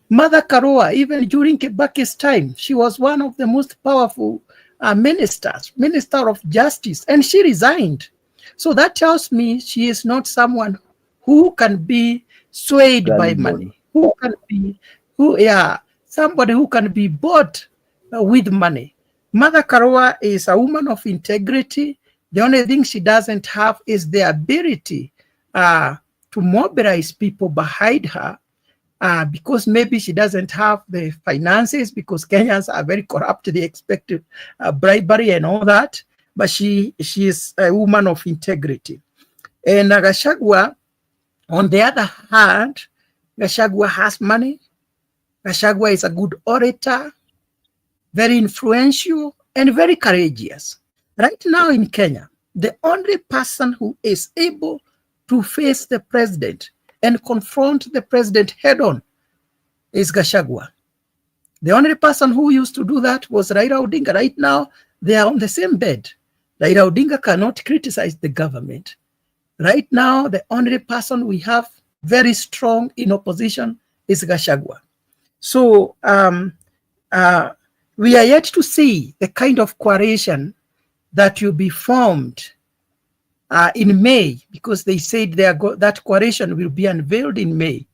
Mother Karua, even during Kibaki's time, she was one of the most powerful ministers, Minister of Justice, and she resigned. So that tells me she is not someone who can be swayed by money, somebody who can be bought with money. Mother Karua is a woman of integrity. The only thing she doesn't have is the ability to mobilize people behind her, because maybe she doesn't have the finances, because Kenyans are very corrupt. They expect bribery and all that. But she is a woman of integrity. And Gachagua, on the other hand, Gachagua has money. Gachagua is a good orator, very influential, and very courageous. Right now in Kenya, the only person who is able to face the president and confront the president head-on is Gachagua. The only person who used to do that was Raila Odinga. Right now, they are on the same bed. Raila Odinga cannot criticize the government. Right now, the only person we have very strong in opposition is Gachagua. So we are yet to see the kind of coalition that will be formed in May, because they said that coalition will be unveiled in May.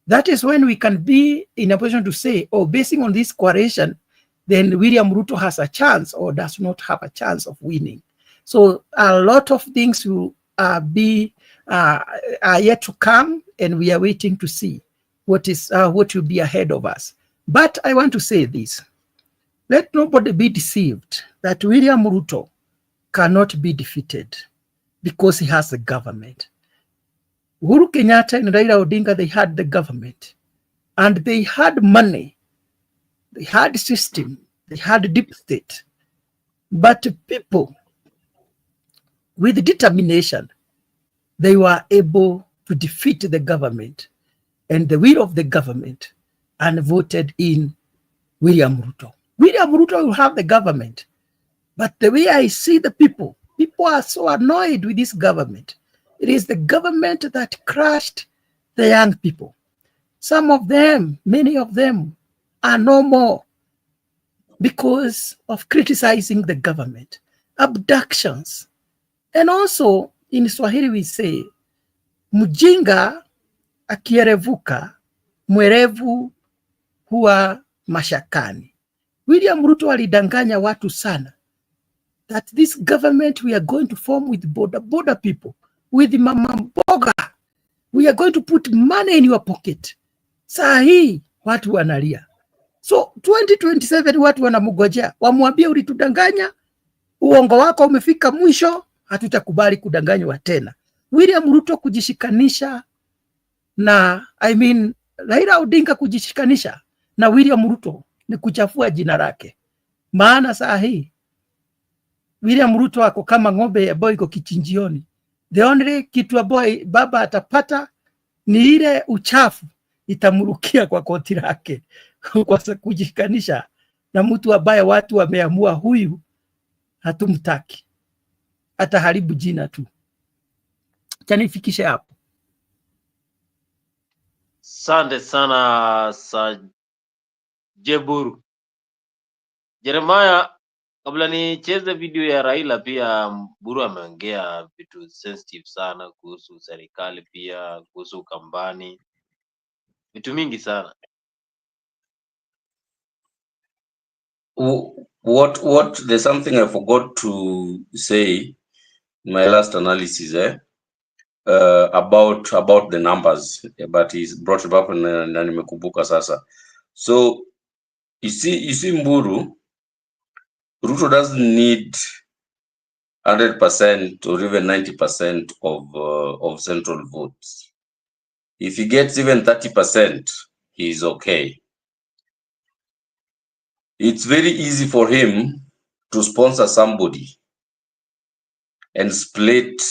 That is when we can be in a position to say, oh, basing on this coalition, then William Ruto has a chance or does not have a chance of winning. So a lot of things will are yet to come, and we are waiting to see what will be ahead of us. But I want to say this: let nobody be deceived that William Ruto cannot be defeated because he has a government. Uhuru Kenyatta and Raila Odinga, they had the government, and they had money, they had system, they had deep state. But people with determination, they were able to defeat the government and the will of the government, and voted in William Ruto. William Ruto will have the government, but the way I see the people are so annoyed with this government. It is the government that crushed the young people. Some of them, many of them, are no more because of criticizing the government, abductions. And also, in Swahili we say, mjinga akierevuka, mwerevu huwa mashakani. William Ruto alidanganya watu sana that this government we are going to form with border people, with mama mboga. We are going to put money in your pocket. Saa hii watu wanalia. So 2027 watu wanamugojea, wamwambie ulitudanganya, uongo wako umefika mwisho, hatutakubali kudanganywa tena. William Ruto kujishikanisha na Raila Odinga kujishikanisha na William Ruto ni kuchafua jina lake. Maana saa hii William Ruto ako kama ng'ombe ambayo iko kichinjioni. The only kitu ambayo baba atapata ni ile uchafu itamurukia kwa koti lake kwa kujishikanisha na mtu ambaye watu wameamua huyu hatumtaki, ataharibu jina tu. Chanifikishe hapo. Asante sana Jeburu. Jeremiah, kabla nicheze video ya Raila, pia Buru ameongea vitu sensitive sana kuhusu serikali, pia kuhusu kambani, vitu mingi sana. What there's something I forgot to say in my last analysis about the numbers, but he's brought it up na nimekumbuka sasa. So you see Mburu, Ruto doesn't need 100% or even 90% of central votes. If he gets even 30%, he's okay. It's very easy for him to sponsor somebody and split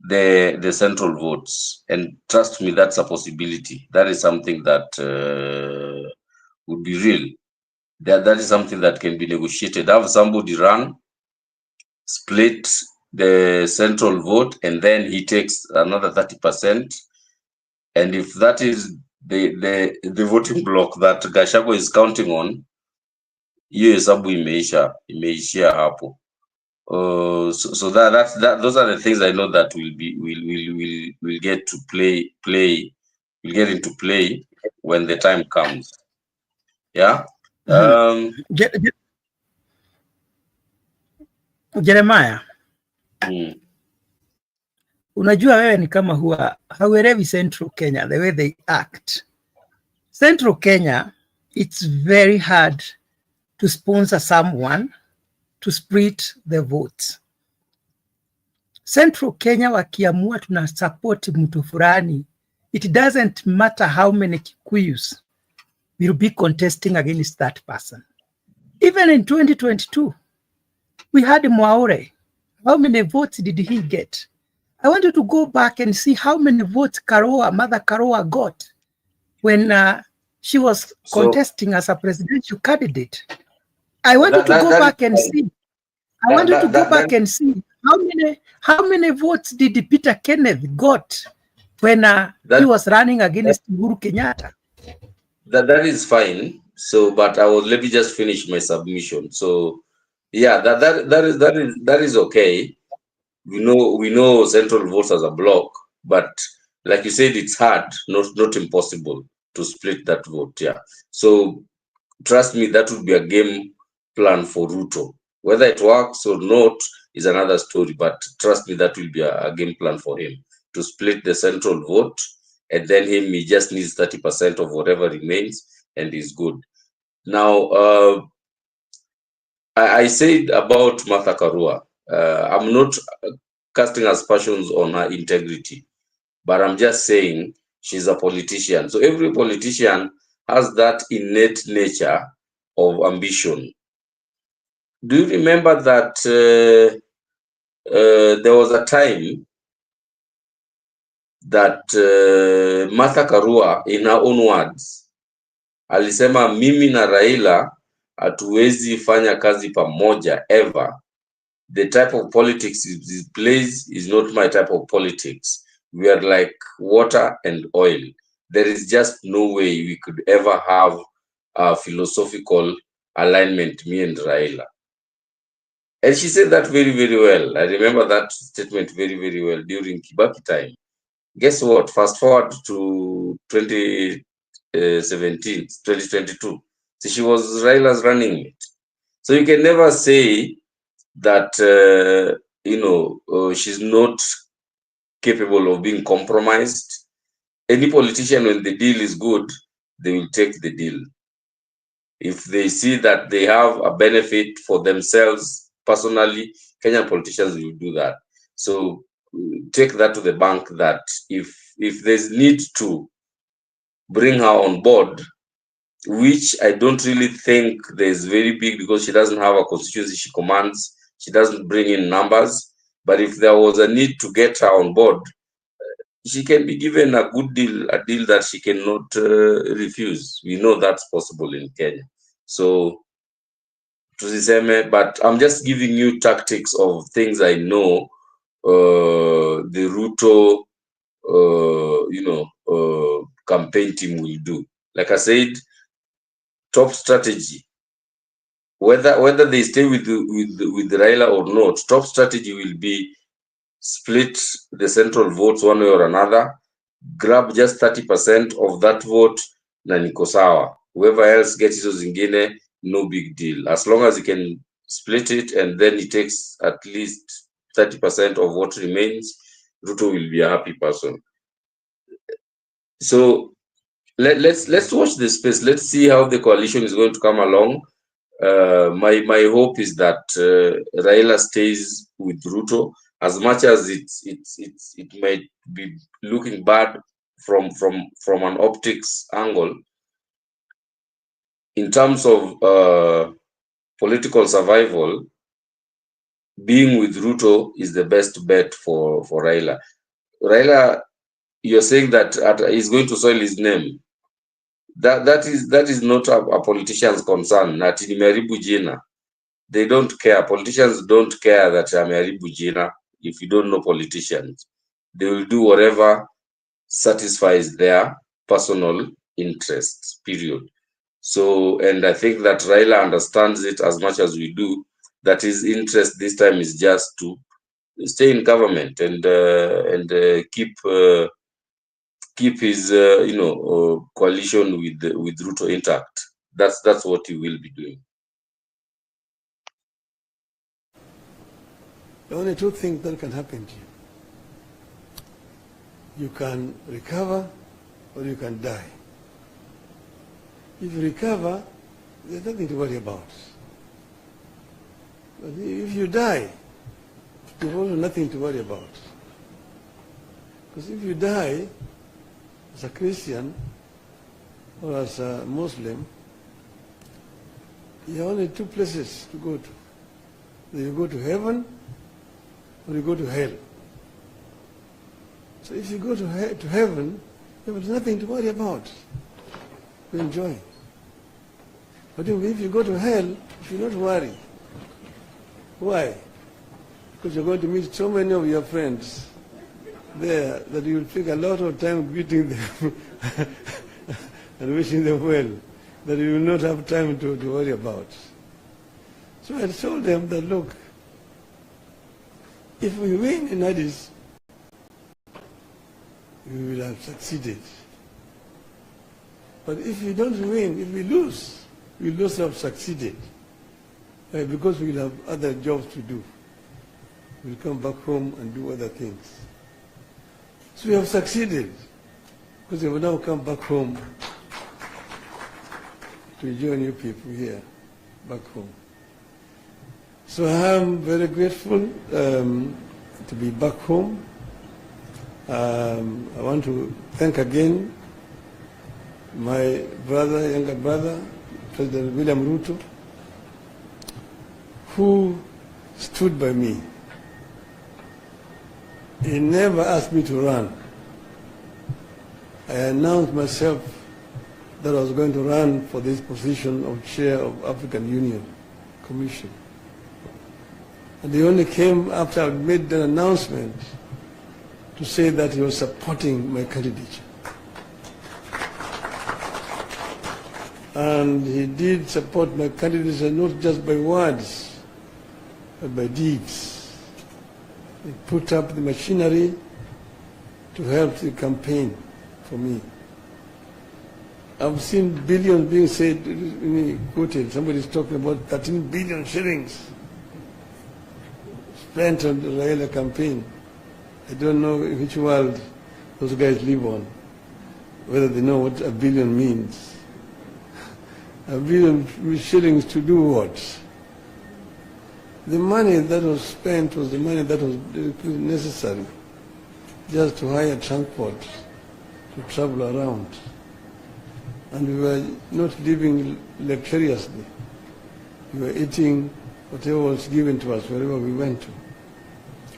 the central votes, and trust me, that's a possibility. That is something that would be real. That is something that can be negotiated. Have somebody run, split the central vote, and then he takes another 30%. And if that is the voting block that Gachagua is counting on, hiyo hesabu imeishia hapo. So those are the things I know that will get to will get into play when the time comes. Yeah. Jeremiah, unajua wewe ni kama huwa hauelewi Central Kenya, the way they act. Central Kenya, it's very hard to sponsor someone to split the votes. Central Kenya wakiamua tuna support mtu fulani, it doesn't matter how many Kikuyus will be contesting against that person. Even in 2022, we had Mwaure. How many votes did he get? I wanted to go back and see how many votes Mother Karoa got when she was contesting as a presidential candidate. I wanted to go back and see. I wanted to go back and see how many votes did Peter Kenneth got when he was running against Uhuru Kenyatta. That is fine. So, but let me just finish my submission. So, yeah, that is okay. We know central votes as a block, but like you said, it's hard, not impossible to split that vote. Yeah. So trust me, that would be a game plan for Ruto. Whether it works or not is another story, but trust me, that will be a game plan for him to split the central vote, and then he just needs 30% of whatever remains, and he's good. Now, I said about Martha Karua, I'm not casting aspersions on her integrity, but I'm just saying she's a politician. So every politician has that innate nature of ambition. Do you remember that there was a time that Martha Karua, in her own words, alisema mimi na Raila hatuwezi fanya kazi pamoja ever. The type of politics he plays is not my type of politics. We are like water and oil. There is just no way we could ever have a philosophical alignment, me and Raila. And she said that very, very well. I remember that statement very, very well during Kibaki time. Guess what? Fast forward to 2017, 2022. So she was Raila's running mate. So you can never say that she's not capable of being compromised. Any politician, when the deal is good, they will take the deal. If they see that they have a benefit for themselves personally, Kenyan politicians will do that. So take that to the bank, that if there's need to bring her on board, which I don't really think there's very big, because she doesn't have a constituency she commands. She doesn't bring in numbers. But if there was a need to get her on board, she can be given a good deal, a deal that she cannot refuse. We know that's possible in Kenya. So, but I'm just giving you tactics of things I know the Ruto, campaign team will do. Like I said, top strategy, whether they stay with Raila or not, top strategy will be split the central votes one way or another, grab just 30% of that vote, na niko sawa. Whoever else gets hizo zingine, no big deal. As long as he can split it and then he takes at least 30% of what remains, Ruto will be a happy person. So let's watch this space. Let's see how the coalition is going to come along. My hope is that Raila stays with Ruto, as much as it might be looking bad from an optics angle. In terms of political survival, being with Ruto is the best bet for Raila. Raila, you're saying that he's going to soil his name. That is not a politician's concern. Ati nimeharibu jina. They don't care. Politicians don't care that ameharibu jina. If you don't know politicians, they will do whatever satisfies their personal interests, period. So, and I think that Raila understands it as much as we do, that his interest this time is just to stay in government and keep his coalition with Ruto intact. That's what he will be doing. There are only two things that can happen to you. You can recover or you can die. If you recover, there's nothing to worry about. But if you die, there's also nothing to worry about. Because if you die as a Christian, or as a Muslim, you have only two places to go to. Either you go to heaven or you go to hell. So if you go to heaven, there is nothing to worry about. You enjoy. But if you go to hell, you should not worry. Why? Because you're going to meet so many of your friends there that you will take a lot of time greeting them and wishing them well, that you will not have time to worry about. So I told them that, look, if we win in Addis, we will have succeeded. But if we don't win, if we lose, we will not have succeeded. Because we will have other jobs to do. We'll come back home and do other things. So we have succeeded, because we will now come back home to join you people here, back home. So I am very grateful to be back home. I want to thank again my brother, younger brother, President William Ruto, who stood by me. He never asked me to run. I announced myself that I was going to run for this position of chair of African Union Commission. And he only came after I made the announcement to say that he was supporting my candidature. And he did support my candidature not just by words, but by deeds. He put up the machinery to help the campaign for me. I've seen billions being said, quoted, somebody's talking about 13 billion shillings spent on the Raila campaign. I don't know in which world those guys live on, whether they know what a billion means. A billion shillings to do what? The money that was spent was the money that was necessary just to hire transport, to travel around. And we were not living luxuriously. We were eating whatever was given to us wherever we went to.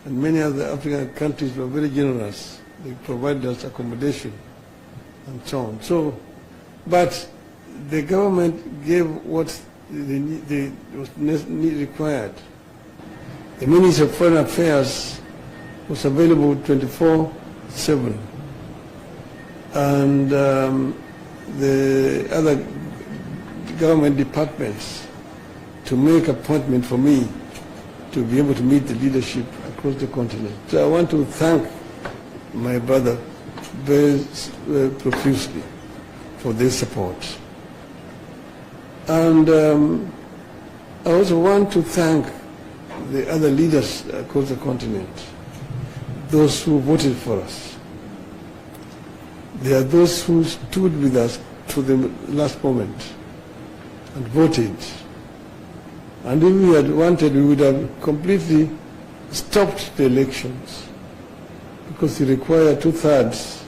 And many other African countries were very generous. They provided us accommodation and so on. So, but the government gave what was required. The Minister of Foreign Affairs was available 24/7. And the other government departments to make appointment for me to be able to meet the leadership across the continent. So I want to thank my brother very profusely for this support. And I also want to thank the other leaders across the continent, those who voted for us. There are those who stood with us to the last moment and voted. And if we had wanted, we would have completely stopped the elections, because they require 2/3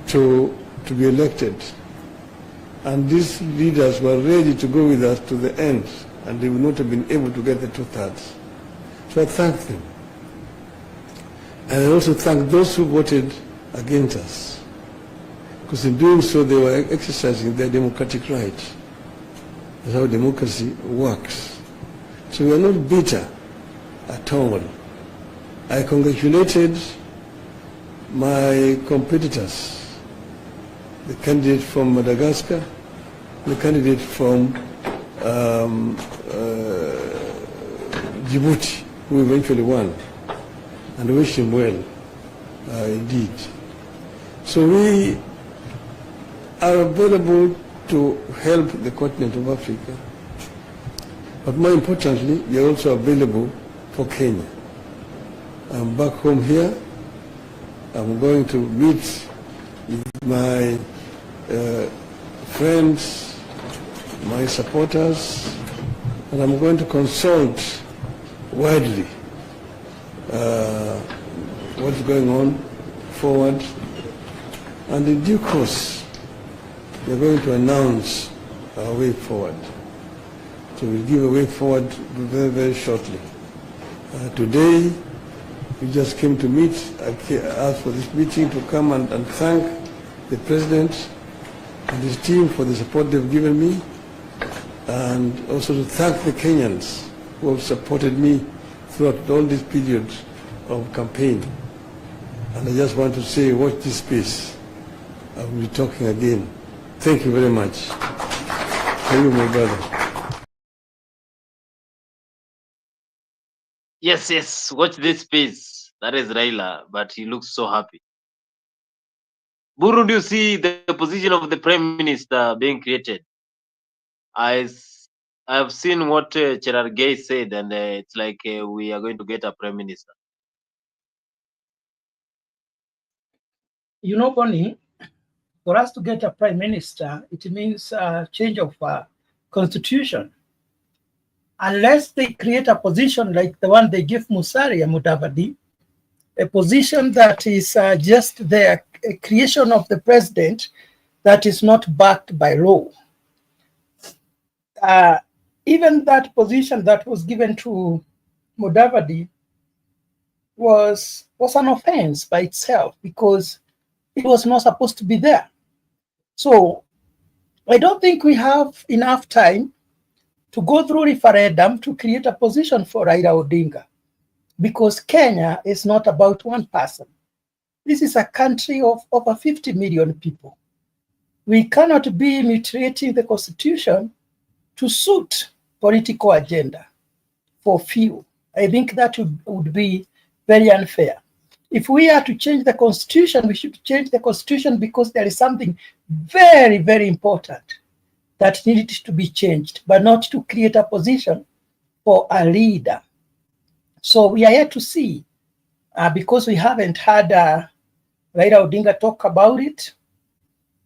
to be elected. And these leaders were ready to go with us to the end, and they would not have been able to get the 2/3. So I thank them. And I also thank those who voted against us, because in doing so they were exercising their democratic right. That's how democracy works. So we are not bitter at all. I congratulated my competitors, the candidate from Madagascar, the candidate from Djibouti, who eventually won, and wish him well, indeed. So we are available to help the continent of Africa, but more importantly, we are also available for Kenya. I'm back home here. I'm going to meet with my friends, my supporters, and I'm going to consult widely what's going on forward. And in due course, we are going to announce our way forward. So we'll give a way forward very, very shortly. Today, we just came to meet. I asked for this meeting to come and thank the President and his team for the support they've given me, and also to thank the Kenyans who have supported me throughout all this period of campaign. And I just want to say, watch this space. I will be talking again. Thank you very much. Thank you, my brother. Yes, watch this space. That is Raila, but he looks so happy. Buru, do you see the position of the Prime Minister being created? I've seen what Cherargei said, and it's like we are going to get a Prime Minister. You know, Bonnie, for us to get a Prime Minister, it means a change of constitution. Unless they create a position like the one they give Musalia Mudavadi, a position that is just the creation of the president that is not backed by law. Even that position that was given to Mudavadi was an offense by itself because it was not supposed to be there. So I don't think we have enough time to go through referendum to create a position for Raila Odinga, because Kenya is not about one person. This is a country of over 50 million people. We cannot be mutilating the constitution to suit political agenda for few. I think that would be very unfair. If we are to change the constitution, we should change the constitution because there is something very, very important that needs to be changed, but not to create a position for a leader. So we are yet to see, because we haven't had Raila Odinga talk about it,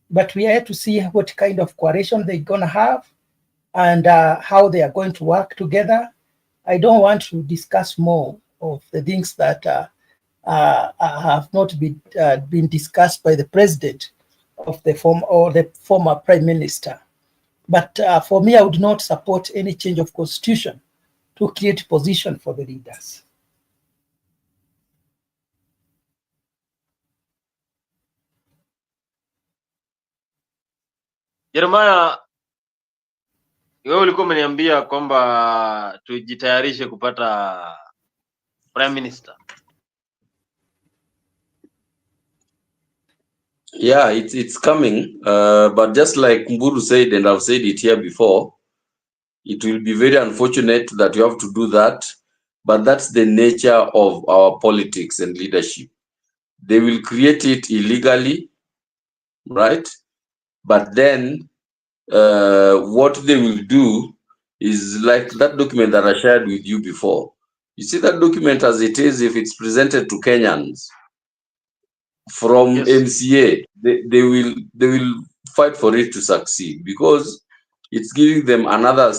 but we are yet to see what kind of coalition they're going to have and how they are going to work together. I don't want to discuss more of the things that have not been discussed by the president of the former prime minister. But for me, I would not support any change of constitution to create position for the leaders. Jeremiah, wewe ulikuwa umeniambia kwamba tujitayarishe kupata Prime Minister. Yeah, it's coming. But just like Mburu said, and I've said it here before, it will be very unfortunate that you have to do that. But that's the nature of our politics and leadership. They will create it illegally, right? But then what they will do is like that document that I shared with you before. You see that document as it is, if it's presented to Kenyans from MCA, they will fight for it to succeed because it's giving them another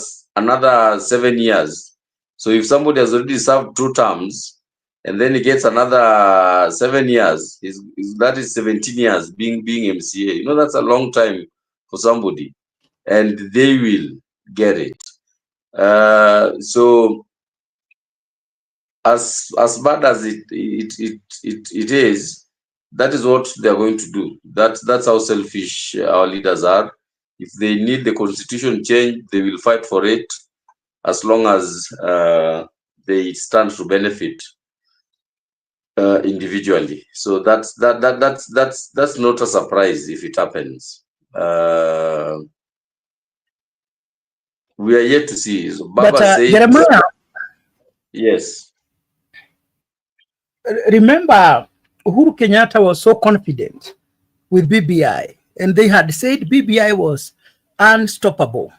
7 years. So if somebody has already served 2 terms and then he gets another 7 years, that is 17 years being MCA. You know, that's a long time for somebody, and they will get it. So as bad as it is, that is what they are going to do. That's how selfish our leaders are. If they need the constitution change, they will fight for it as long as they stand to benefit individually. So that's not a surprise if it happens. We are yet to see. So Baba said, Jeremiah, yes. Remember, Uhuru Kenyatta was so confident with BBI, and they had said BBI was unstoppable,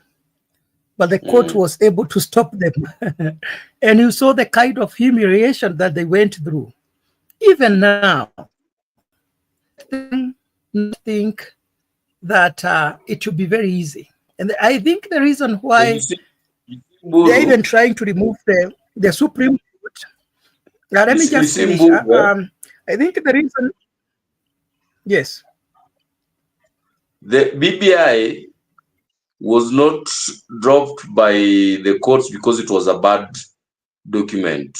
but the court was able to stop them. And you saw the kind of humiliation that they went through. Even now, I think that it will be very easy. And I think the reason why they're even trying to remove the Supreme Court. Now, let me just finish. I think the reason, yes. The BBI was not dropped by the courts because it was a bad document.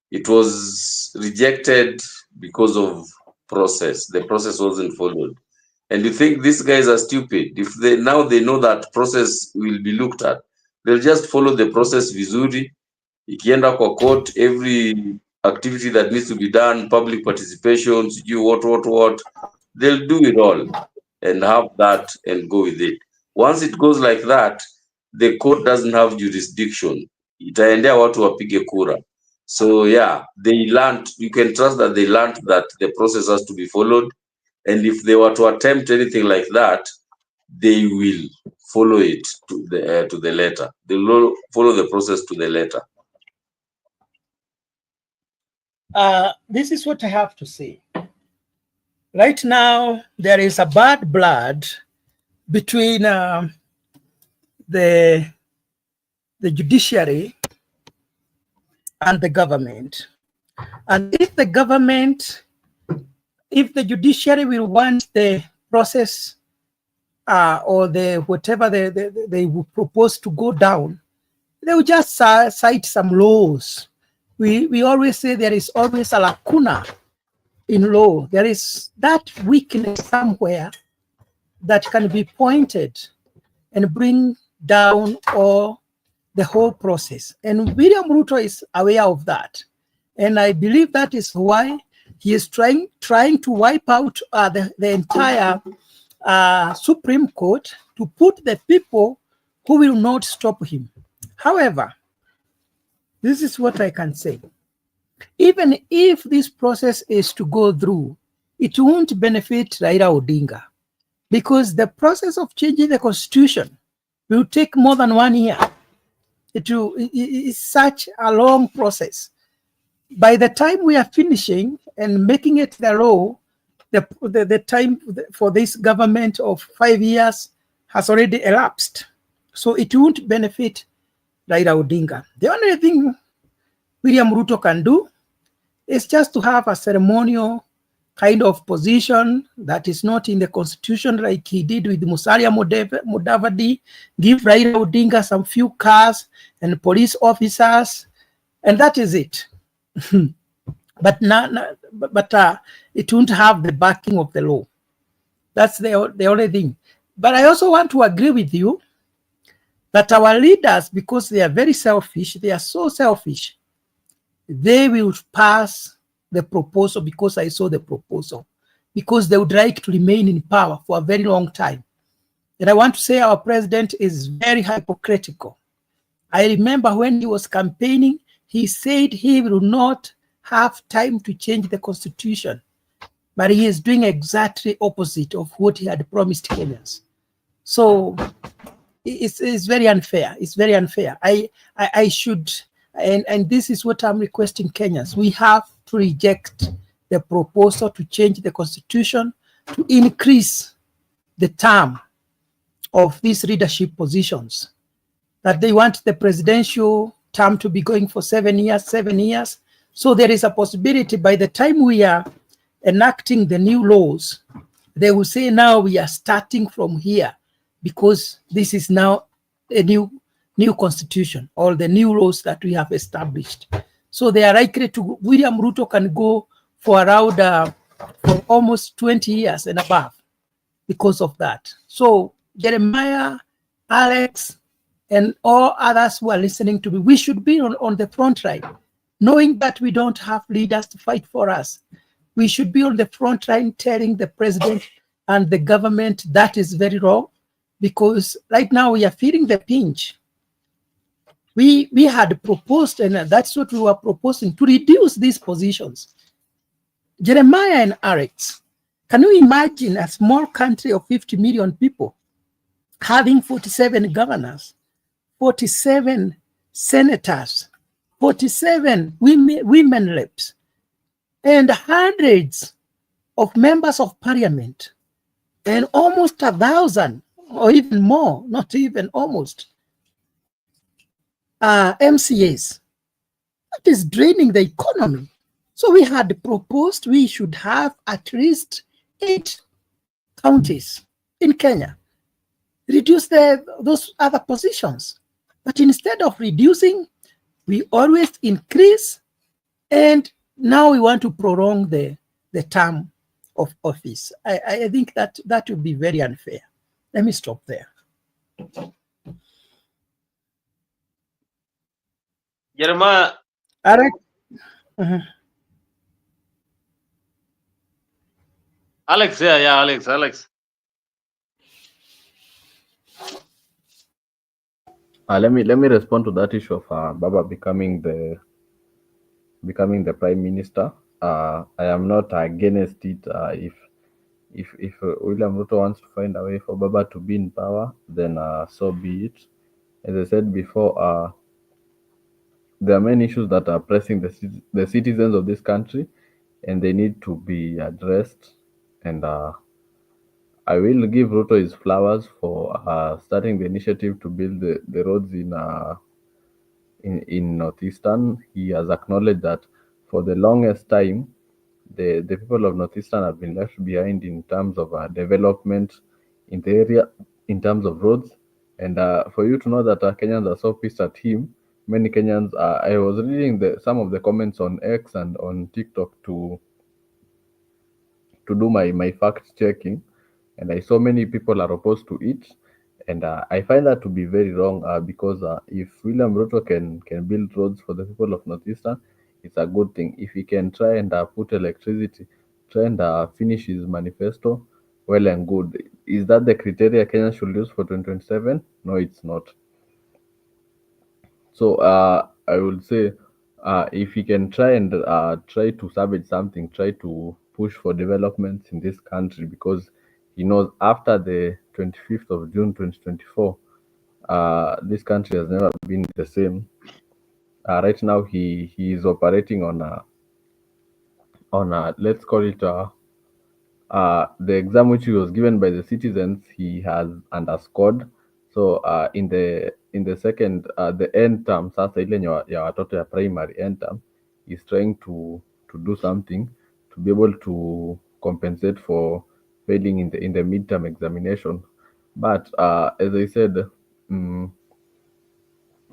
It was rejected because of process. The process wasn't followed. And you think these guys are stupid? If they now they know that process will be looked at, they'll just follow the process vizuri. Ikienda kwa court, every activity that needs to be done, public participation, what, they'll do it all and have that and go with it. Once it goes like that, the court doesn't have jurisdiction. Itaendea watu wapige kura. So yeah, they learned, you can trust that they learned that the process has to be followed. And if they were to attempt anything like that, they will follow it to the letter. They will follow the process to the letter. This is what I have to say. Right now, there is a bad blood between the judiciary and the government. And if the judiciary will want the process or the whatever they would propose to go down, they will just cite some laws. We always say there is always a lacuna in law. There is that weakness somewhere that can be pointed and bring down or the whole process. And William Ruto is aware of that. And I believe that is why he is trying to wipe out the entire Supreme Court to put the people who will not stop him. However, this is what I can say. Even if this process is to go through, it won't benefit Raila Odinga, because the process of changing the constitution will take more than 1 year. It is such a long process. By the time we are finishing and making it the law, the time for this government of 5 years has already elapsed. So it won't benefit Raila Odinga. The only thing William Ruto can do is just to have a ceremonial kind of position that is not in the constitution, like he did with Musalia Mudavadi, give Raila Odinga some few cars and police officers, and that is it. But it won't have the backing of the law. That's the only thing. But I also want to agree with you that our leaders, because they are very selfish, they are so selfish, they will pass the proposal because I saw the proposal, because they would like to remain in power for a very long time. And I want to say our president is very hypocritical. I remember when he was campaigning, he said he will not have time to change the constitution, but he is doing exactly opposite of what he had promised Kenyans. So it's very unfair. It's very unfair. I should, and this is what I'm requesting Kenyans. We have to reject the proposal to change the constitution to increase the term of these leadership positions, that they want the presidential term to be going for 7 years. So there is a possibility by the time we are enacting the new laws, they will say now we are starting from here because this is now a new constitution or the new laws that we have established. So they are likely to, William Ruto can go for around for almost 20 years and above because of that. So Jeremiah, Alex, and all others who are listening to me, we should be on the front line, knowing that we don't have leaders to fight for us. We should be on the front line telling the president and the government that is very wrong, because right now we are feeling the pinch. We had proposed, and that's what we were proposing, to reduce these positions. Jeremiah and Alex, can you imagine a small country of 50 million people having 47 governors, 47 senators, 47 women reps, and hundreds of members of parliament, and almost 1,000 or even more, not even almost, MCAs? That is draining the economy. So we had proposed we should have at least 8 counties in Kenya. Reduce those other positions. But instead of reducing, we always increase, and now we want to prolong the term of office. I think that would be very unfair. Let me stop there. Jeremiah. Alex? Alex, yeah, Alex. Let me respond to that issue of Baba becoming the prime minister. I am not against it. If William Ruto wants to find a way for Baba to be in power, then so be it. As I said before, there are many issues that are pressing the citizens of this country, and they need to be addressed. And I will give Ruto his flowers for starting the initiative to build the roads in Northeastern. He has acknowledged that for the longest time, the people of Northeastern have been left behind in terms of development in the area, in terms of roads. And for you to know that Kenyans are so pissed at him, many Kenyans, I was reading some of the comments on X and on TikTok to do my fact checking, and I saw many people are opposed to it, and I find that to be very wrong because if William Ruto can build roads for the people of Northeastern, it's a good thing. If he can try and put electricity, try and finish his manifesto, well and good. Is that the criteria Kenya should use for 2027? No, it's not. So I would say if he can try and try to salvage something, try to push for developments in this country, because he knows after the 25th of June 2024, this country has never been the same. Right now, he is operating on let's call it the exam which he was given by the citizens. He has underscored. So in the second the end term, sasa ile ya watoto ya primary end term, is trying to do something to be able to compensate for failing in the midterm examination. But as I said,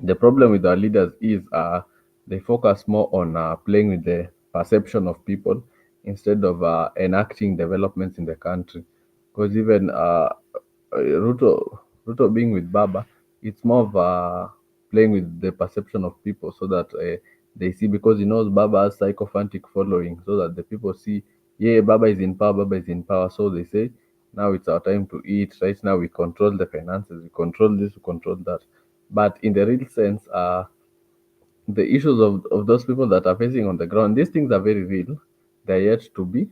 the problem with our leaders is they focus more on playing with the perception of people instead of enacting developments in the country. Because even Ruto being with Baba, it's more of playing with the perception of people, so that they see, because he knows Baba has sycophantic following, so that the people see, yeah, Baba is in power, so they say, now it's our time to eat. Right now we control the finances, we control this, we control that. But in the real sense, the issues of those people that are facing on the ground, these things are very real. They're yet to be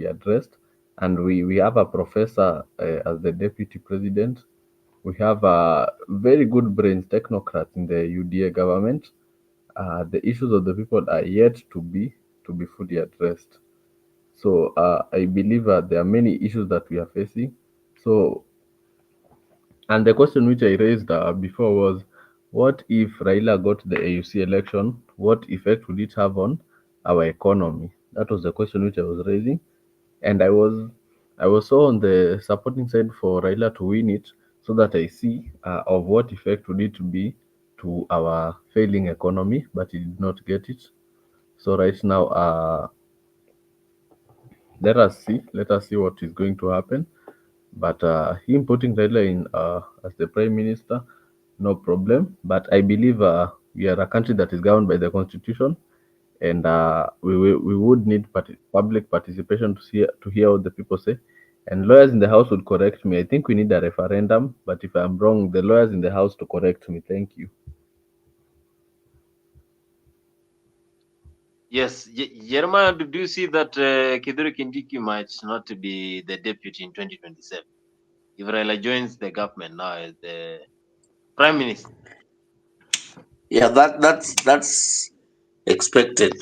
addressed. And we have a professor as the deputy president. We have very good brains, technocrats in the UDA government. The issues of the people are yet to be fully addressed. So I believe there are many issues that we are facing. So, and the question which I raised before was, what if Raila got the AUC election? What effect would it have on our economy? That was the question which I was raising, and I was so on the supporting side for Raila to win it, so that I see of what effect would it be to our failing economy, but he did not get it. So right now, let us see what is going to happen. But him putting Raila in as the prime minister, no problem. But I believe we are a country that is governed by the constitution, and we would need public participation to hear what the people say. And lawyers in the house would correct me. I think we need a referendum, but if I'm wrong, the lawyers in the house to correct me. Thank you. Yes, Jeremiah, do you see that Kithure Kindiki might not be the deputy in 2027 if Raila joins the government now as the prime minister? Yeah, that's expected.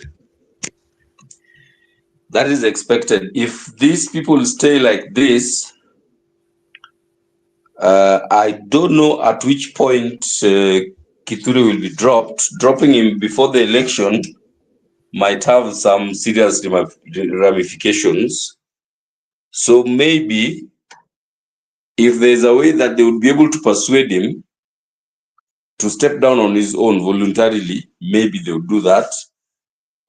That is expected. If these people stay like this, I don't know at which point Kithure will be dropped. Dropping him before the election might have some serious ramifications. So maybe If there's a way that they would be able to persuade him to step down on his own voluntarily, maybe they would do that.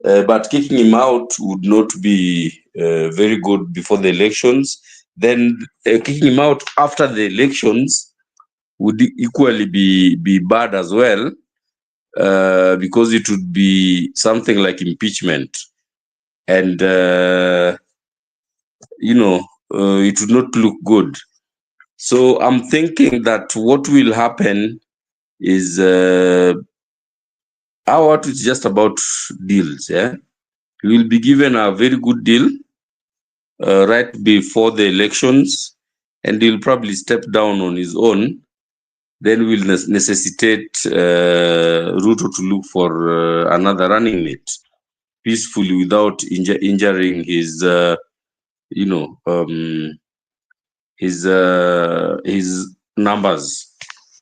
But kicking him out would not be very good before the elections. Then kicking him out after the elections would equally be bad as well, because it would be something like impeachment. And, it would not look good. So I'm thinking that what will happen is what is just about deals. Yeah, he will be given a very good deal right before the elections, and he'll probably step down on his own. Then will necessitate Ruto to look for another running mate peacefully without injuring his, his numbers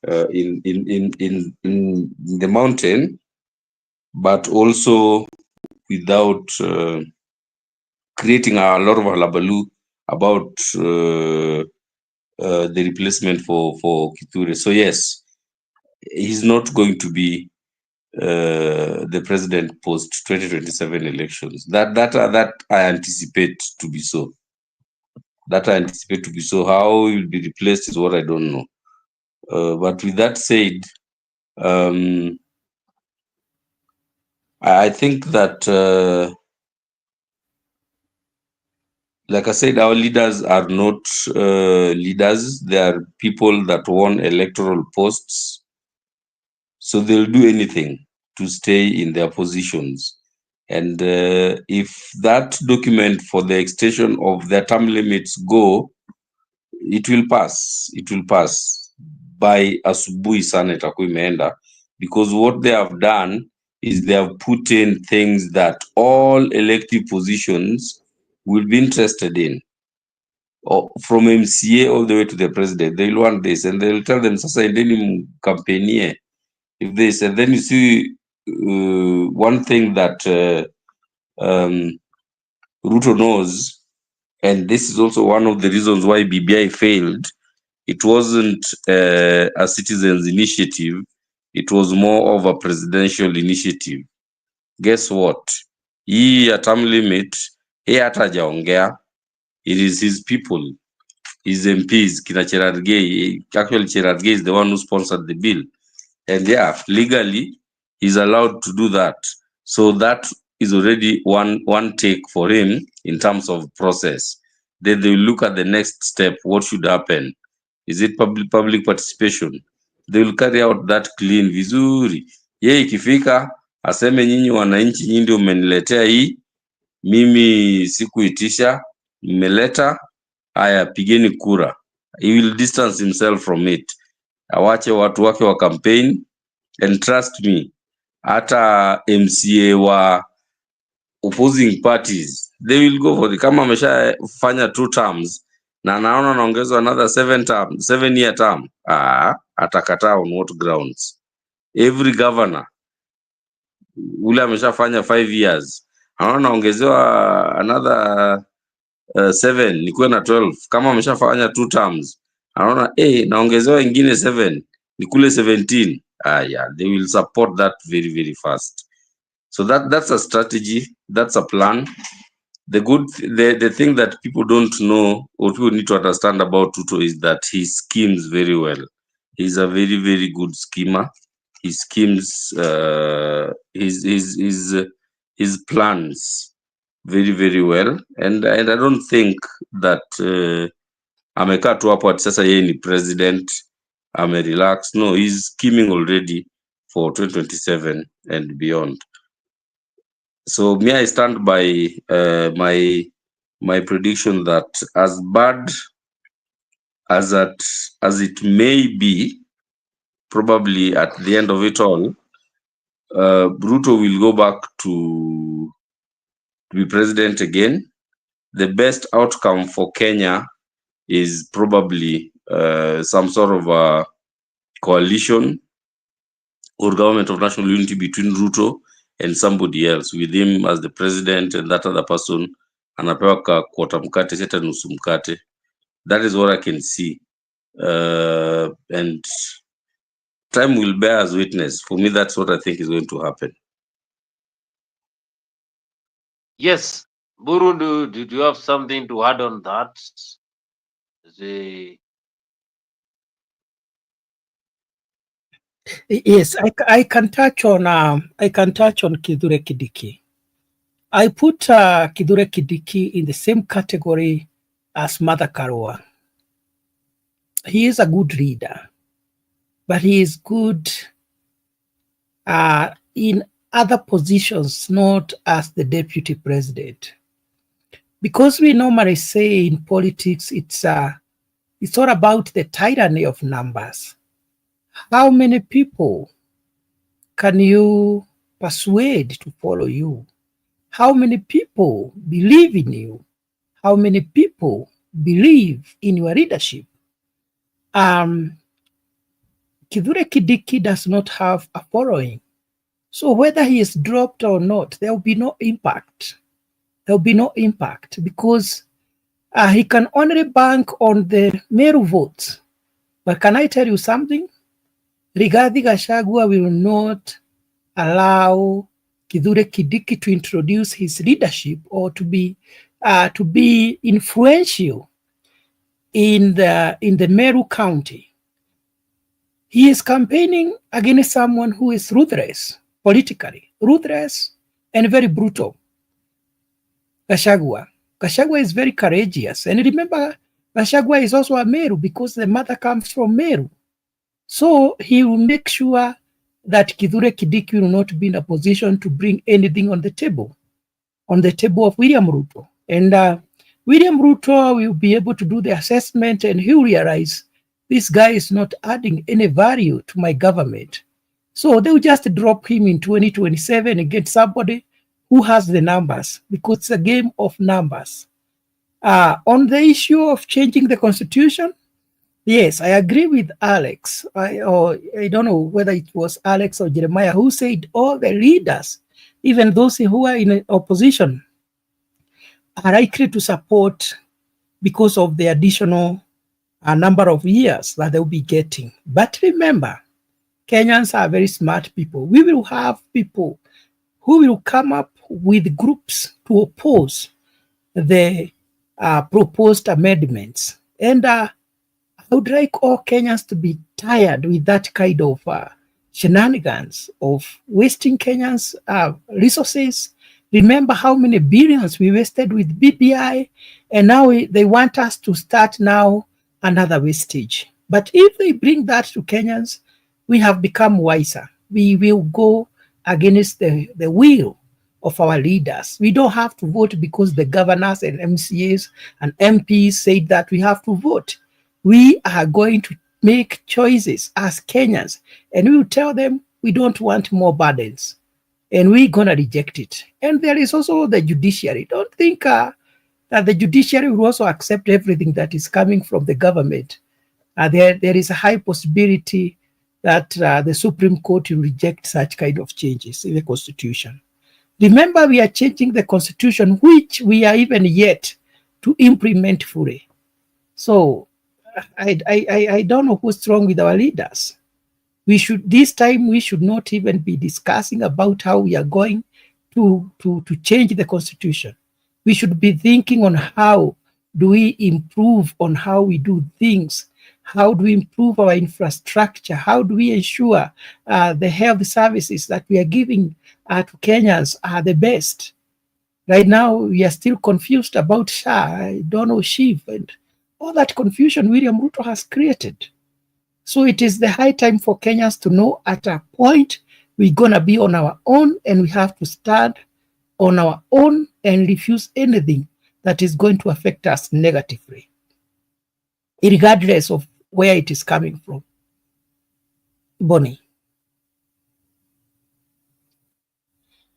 in the mountain, but also without creating a lot of hullabaloo about the replacement for Kithure. So yes, he's not going to be the president post 2027 elections. That I anticipate to be so. That I anticipate to be so. How he will be replaced is what I don't know. But with that said, I think that, like I said, our leaders are not leaders. They are people that won electoral posts. So they'll do anything to stay in their positions. And if that document for the extension of their term limits go, it will pass. It will pass by asubuhi sana itakuwa imeenda, because what they have done is they have put in things that all elective positions will be interested in. From MCA all the way to the president, they'll want this, and they'll tell them, sasa endeni mkampenie if this. And then you see one thing that Ruto knows, and this is also one of the reasons why BBI failed. It wasn't a citizens' initiative. It was more of a presidential initiative. Guess what? Hii ya term limit, hata hajaongea. It is his people, his MPs, kina Cherargei. Actually, Cherargei is the one who sponsored the bill. And yeah, legally, he's allowed to do that. So that is already one take for him in terms of process. Then they will look at the next step. What should happen? Is it public participation? They will carry out that clean vizuri. Ye ikifika aseme, nyinyi wananchi, nyinyi ndio mmeniletea hii, mimi sikuitisha, mmeleta, haya pigeni kura. He will distance himself from it. Awache watu wake wa campaign, and trust me, hata MCA wa opposing parties, they will go for it. Kama ameshafanya 2 terms na naona anaongezwa another 7-year term, atakataa. On what grounds? Every governor ule ameshafanya 5 years, anaona anaongezewa another 7, nikuwe na 12. Kama ameshafanya 2 terms, anaona naongezewa ingine 7, nikule 17. Yeah, they will support that very, very fast. So that's a strategy, that's a plan. The thing that people don't know, or people need to understand about Ruto, is that he schemes very well. He's a very, very good schemer. He schemes his plans very, very well, and I don't think that amekaa tu hapo ati sasa yeye ni president amerelax. No, he's scheming already for 2027 and beyond. So me, I stand by my prediction that as bad as it may be, probably at the end of it all, Ruto will go back to be president again. The best outcome for Kenya is probably some sort of a coalition or government of national unity between Ruto and somebody else, with him as the president and that other person anapewa ka quarter mkate, seta nusu mkate. That is what I can see. And time will bear as witness. For me, that's what I think is going to happen. Yes, Buru, do you have something to add on that? The Yes, I can touch on Kithure Kindiki. I put Kithure Kindiki in the same category as Martha Karua. He is a good leader, but he is good in other positions, not as the deputy president. Because we normally say in politics, it's all about the tyranny of numbers. How many people can you persuade to follow you? How many people believe in you? How many people believe in your leadership? Kithure Kindiki does not have a following. So whether he is dropped or not, there will be no impact. There will be no impact because he can only bank on the Meru votes. But can I tell you something? Rigathi Gachagua will not allow Kithure Kindiki to introduce his leadership or to be influential in the Meru County. He is campaigning against someone who is ruthless politically, ruthless and very brutal. Gachagua is very courageous, and remember, Gachagua is also a Meru because the mother comes from Meru. So he will make sure that Kithure Kindiki will not be in a position to bring anything on the table of William Ruto. And William Ruto will be able to do the assessment, and he'll realize this guy is not adding any value to my government. So they'll just drop him in 2027 and get somebody who has the numbers, because it's a game of numbers. On the issue of changing the constitution, yes, I agree with Alex. I don't know whether it was Alex or Jeremiah who said all the leaders, even those who are in opposition, are likely to support because of the additional number of years that they'll be getting. But remember, Kenyans are very smart people. We will have people who will come up with groups to oppose the proposed amendments. And I would like all Kenyans to be tired with that kind of shenanigans of wasting Kenyans' resources. Remember how many billions we wasted with BBI, and now they want us to start now another wastage. But if they bring that to Kenyans, we have become wiser. We will go against the will of our leaders. We don't have to vote because the governors and MCAs and MPs said that we have to vote. We are going to make choices as Kenyans, and we will tell them we don't want more burdens, and we're going to reject it. And there is also the judiciary. Don't think that the judiciary will also accept everything that is coming from the government. There is a high possibility that the Supreme Court will reject such kind of changes in the Constitution. Remember, we are changing the Constitution, which we are even yet to implement fully. So I don't know what's wrong with our leaders. This time we should not even be discussing about how we are going to change the Constitution. We should be thinking on how do we improve on how we do things. How do we improve our infrastructure? How do we ensure the health services that we are giving to Kenyans are the best? Right now, we are still confused about SHA, Donor Shiv, and all that confusion William Ruto has created. So it is the high time for Kenyans to know at a point we're going to be on our own, and we have to stand on our own and refuse anything that is going to affect us negatively, regardless of where it is coming from. Bonnie.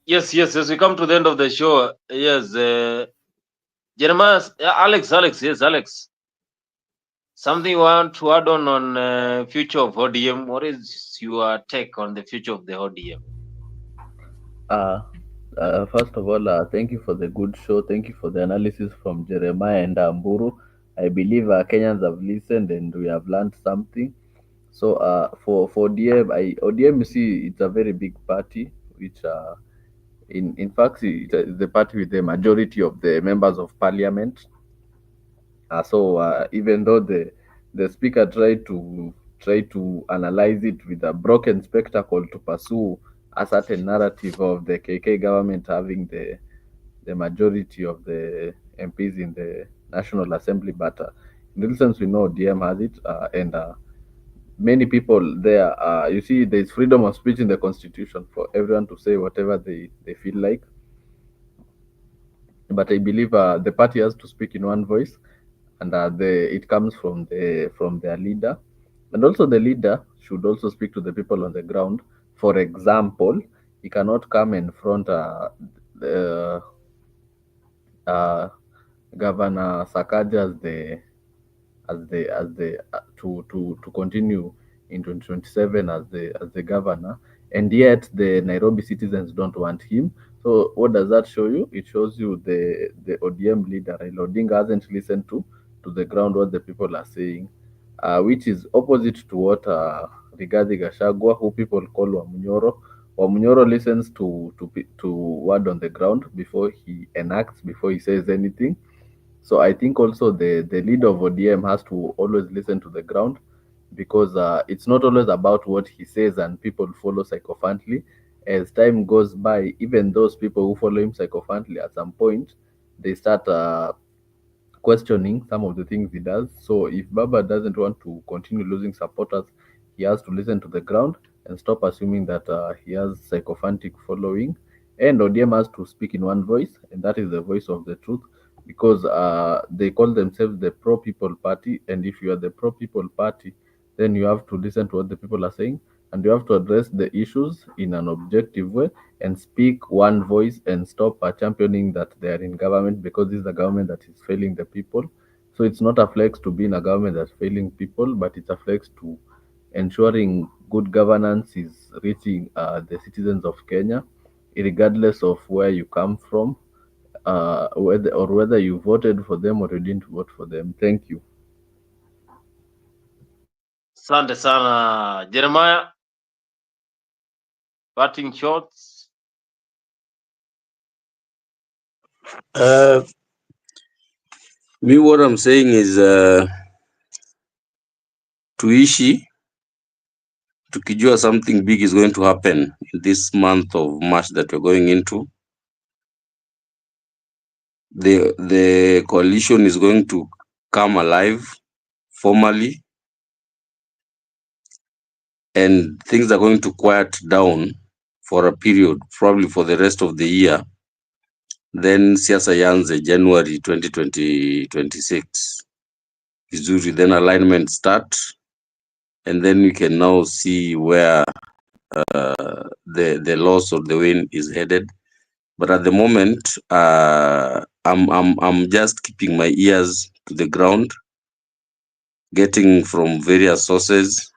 yes, as we come to the end of the show, yes, Jeremiah, Alex, yes, Alex. Something you want to add on future of ODM? What is your take on the future of the ODM? First of all, thank you for the good show. Thank you for the analysis from Jeremiah and Mburu. I believe Kenyans have listened and we have learned something. So for ODM, you see, it's a very big party, which in fact it's the party with the majority of the members of parliament. So even though the speaker tried to analyze it with a broken spectacle to pursue a certain narrative of the KK government having the majority of the MPs in the National Assembly, but in real sense we know DM has it, and many people there. You see, there is freedom of speech in the constitution for everyone to say whatever they feel like. But I believe the party has to speak in one voice, and it comes from their leader, and also the leader should also speak to the people on the ground. For example, he cannot come and front the Governor Sakaja to continue in 2027 as the governor, and yet the Nairobi citizens don't want him. So what does that show you? It shows you the ODM leader Raila Odinga hasn't listened to the ground what the people are saying, which is opposite to what Rigathi Gachagua, who people call Wamunyoro. Wamunyoro listens to word on the ground before he enacts, before he says anything. So I think also the leader of ODM has to always listen to the ground, because it's not always about what he says and people follow sycophantly. As time goes by, even those people who follow him sycophantly, at some point, they start questioning some of the things he does. So if Baba doesn't want to continue losing supporters, he has to listen to the ground and stop assuming that he has sycophantic following. And ODM has to speak in one voice, and that is the voice of the truth, because they call themselves the pro-people party. And if you are the pro-people party, then you have to listen to what the people are saying, and you have to address the issues in an objective way and speak one voice, and stop championing that they are in government because this is a government that is failing the people. So it's not a flex to be in a government that's failing people, but it's a flex to ensuring good governance is reaching the citizens of Kenya, regardless of where you come from, whether you voted for them or you didn't vote for them. Thank you. Asante sana Jeremiah. Parting shots. Me, what I'm saying is tuishi tukijua something big is going to happen in this month of March that we're going into. The coalition is going to come alive formally, and things are going to quiet down for a period, probably for the rest of the year. Then siasa yanze January 2026 vizuri, then alignment start, and then we can now see where the loss or the win is headed. But at the moment, I'm just keeping my ears to the ground, getting from various sources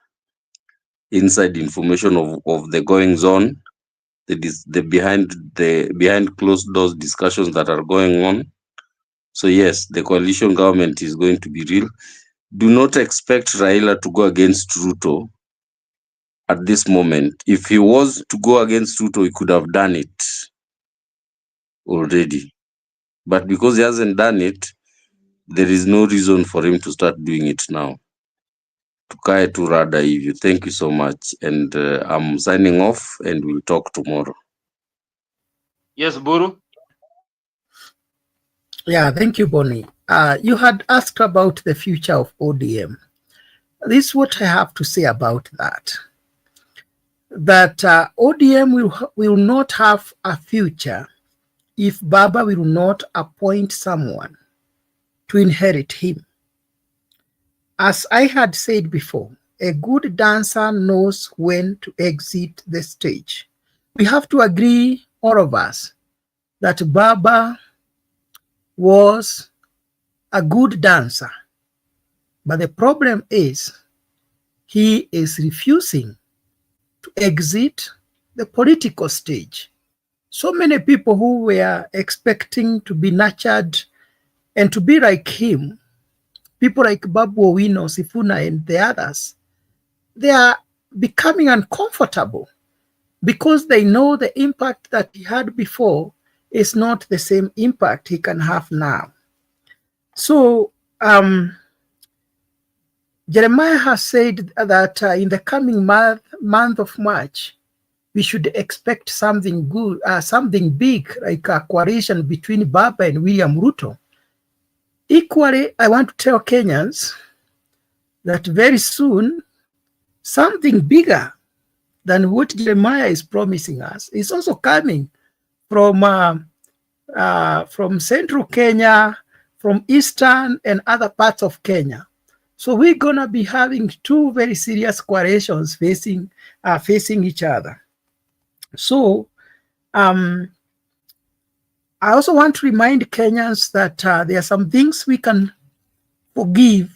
inside information of the goings on, the behind closed doors discussions that are going on. So yes, the coalition government is going to be real. Do not expect Raila to go against Ruto at this moment. If he was to go against Ruto, he could have done it already. But because he hasn't done it, there is no reason for him to start doing it now. Tukae tu rada hivyo. Thank you so much. And I'm signing off, and we'll talk tomorrow. Yes, Buru. Yeah, thank you, Bonnie. You had asked about the future of ODM. This is what I have to say about that. That ODM will not have a future if Baba will not appoint someone to inherit him. As I had said before, a good dancer knows when to exit the stage. We have to agree, all of us, that Baba was a good dancer. But the problem is he is refusing to exit the political stage. So many people who were expecting to be nurtured and to be like him people like Babu Owino, Sifuna, and the others, they are becoming uncomfortable because they know the impact that he had before is not the same impact he can have now. So Jeremiah has said that in the coming month of March, we should expect something good, something big, like a coalition between Baba and William Ruto. Equally, I want to tell Kenyans that very soon, something bigger than what Jeremiah is promising us is also coming from central Kenya, from eastern and other parts of Kenya. So we're gonna be having two very serious coalitions facing each other. So I also want to remind Kenyans that there are some things we can forgive,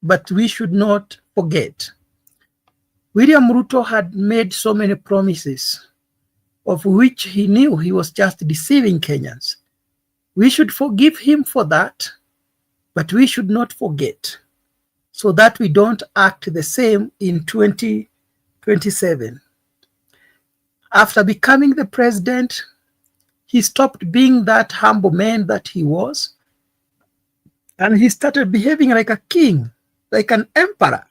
but we should not forget. William Ruto had made so many promises, of which he knew he was just deceiving Kenyans. We should forgive him for that, but we should not forget, so that we don't act the same in 2027. After becoming the president, he stopped being that humble man that he was, and he started behaving like a king, like an emperor,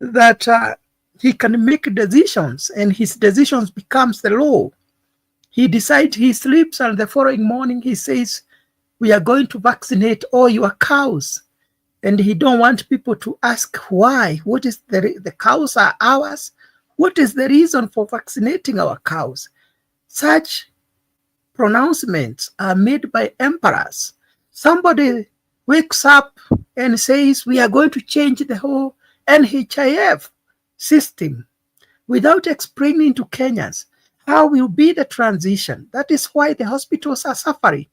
that he can make decisions, and his decisions becomes the law. He decides, he sleeps, and the following morning he says, we are going to vaccinate all your cows. And he don't want people to ask why. What is the cows are ours? What is the reason for vaccinating our cows? Such pronouncements are made by emperors. Somebody wakes up and says, we are going to change the whole NHIF system without explaining to Kenyans how will be the transition. That is why the hospitals are suffering.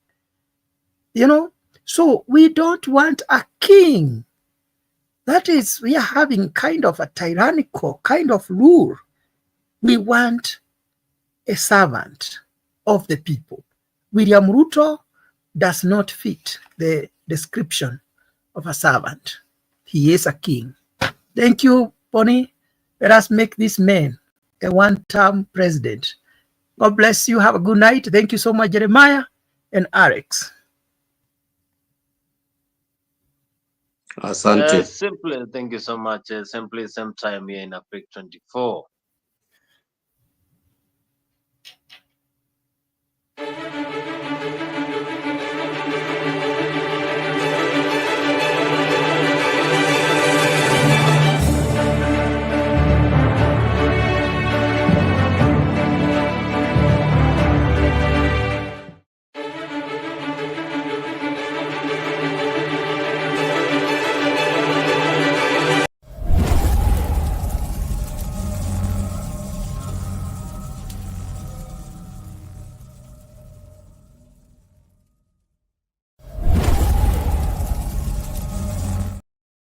So we don't want a king. That is, we are having kind of a tyrannical kind of rule. We want a servant of the people. William Ruto does not fit the description of a servant. He is a king. Thank you, Bonnie. Let us make this man a one-term president. God bless you. Have a good night. Thank you so much, Jeremiah and Alex. Asante. Simply, thank you so much. Simply, same time here in Africa 24.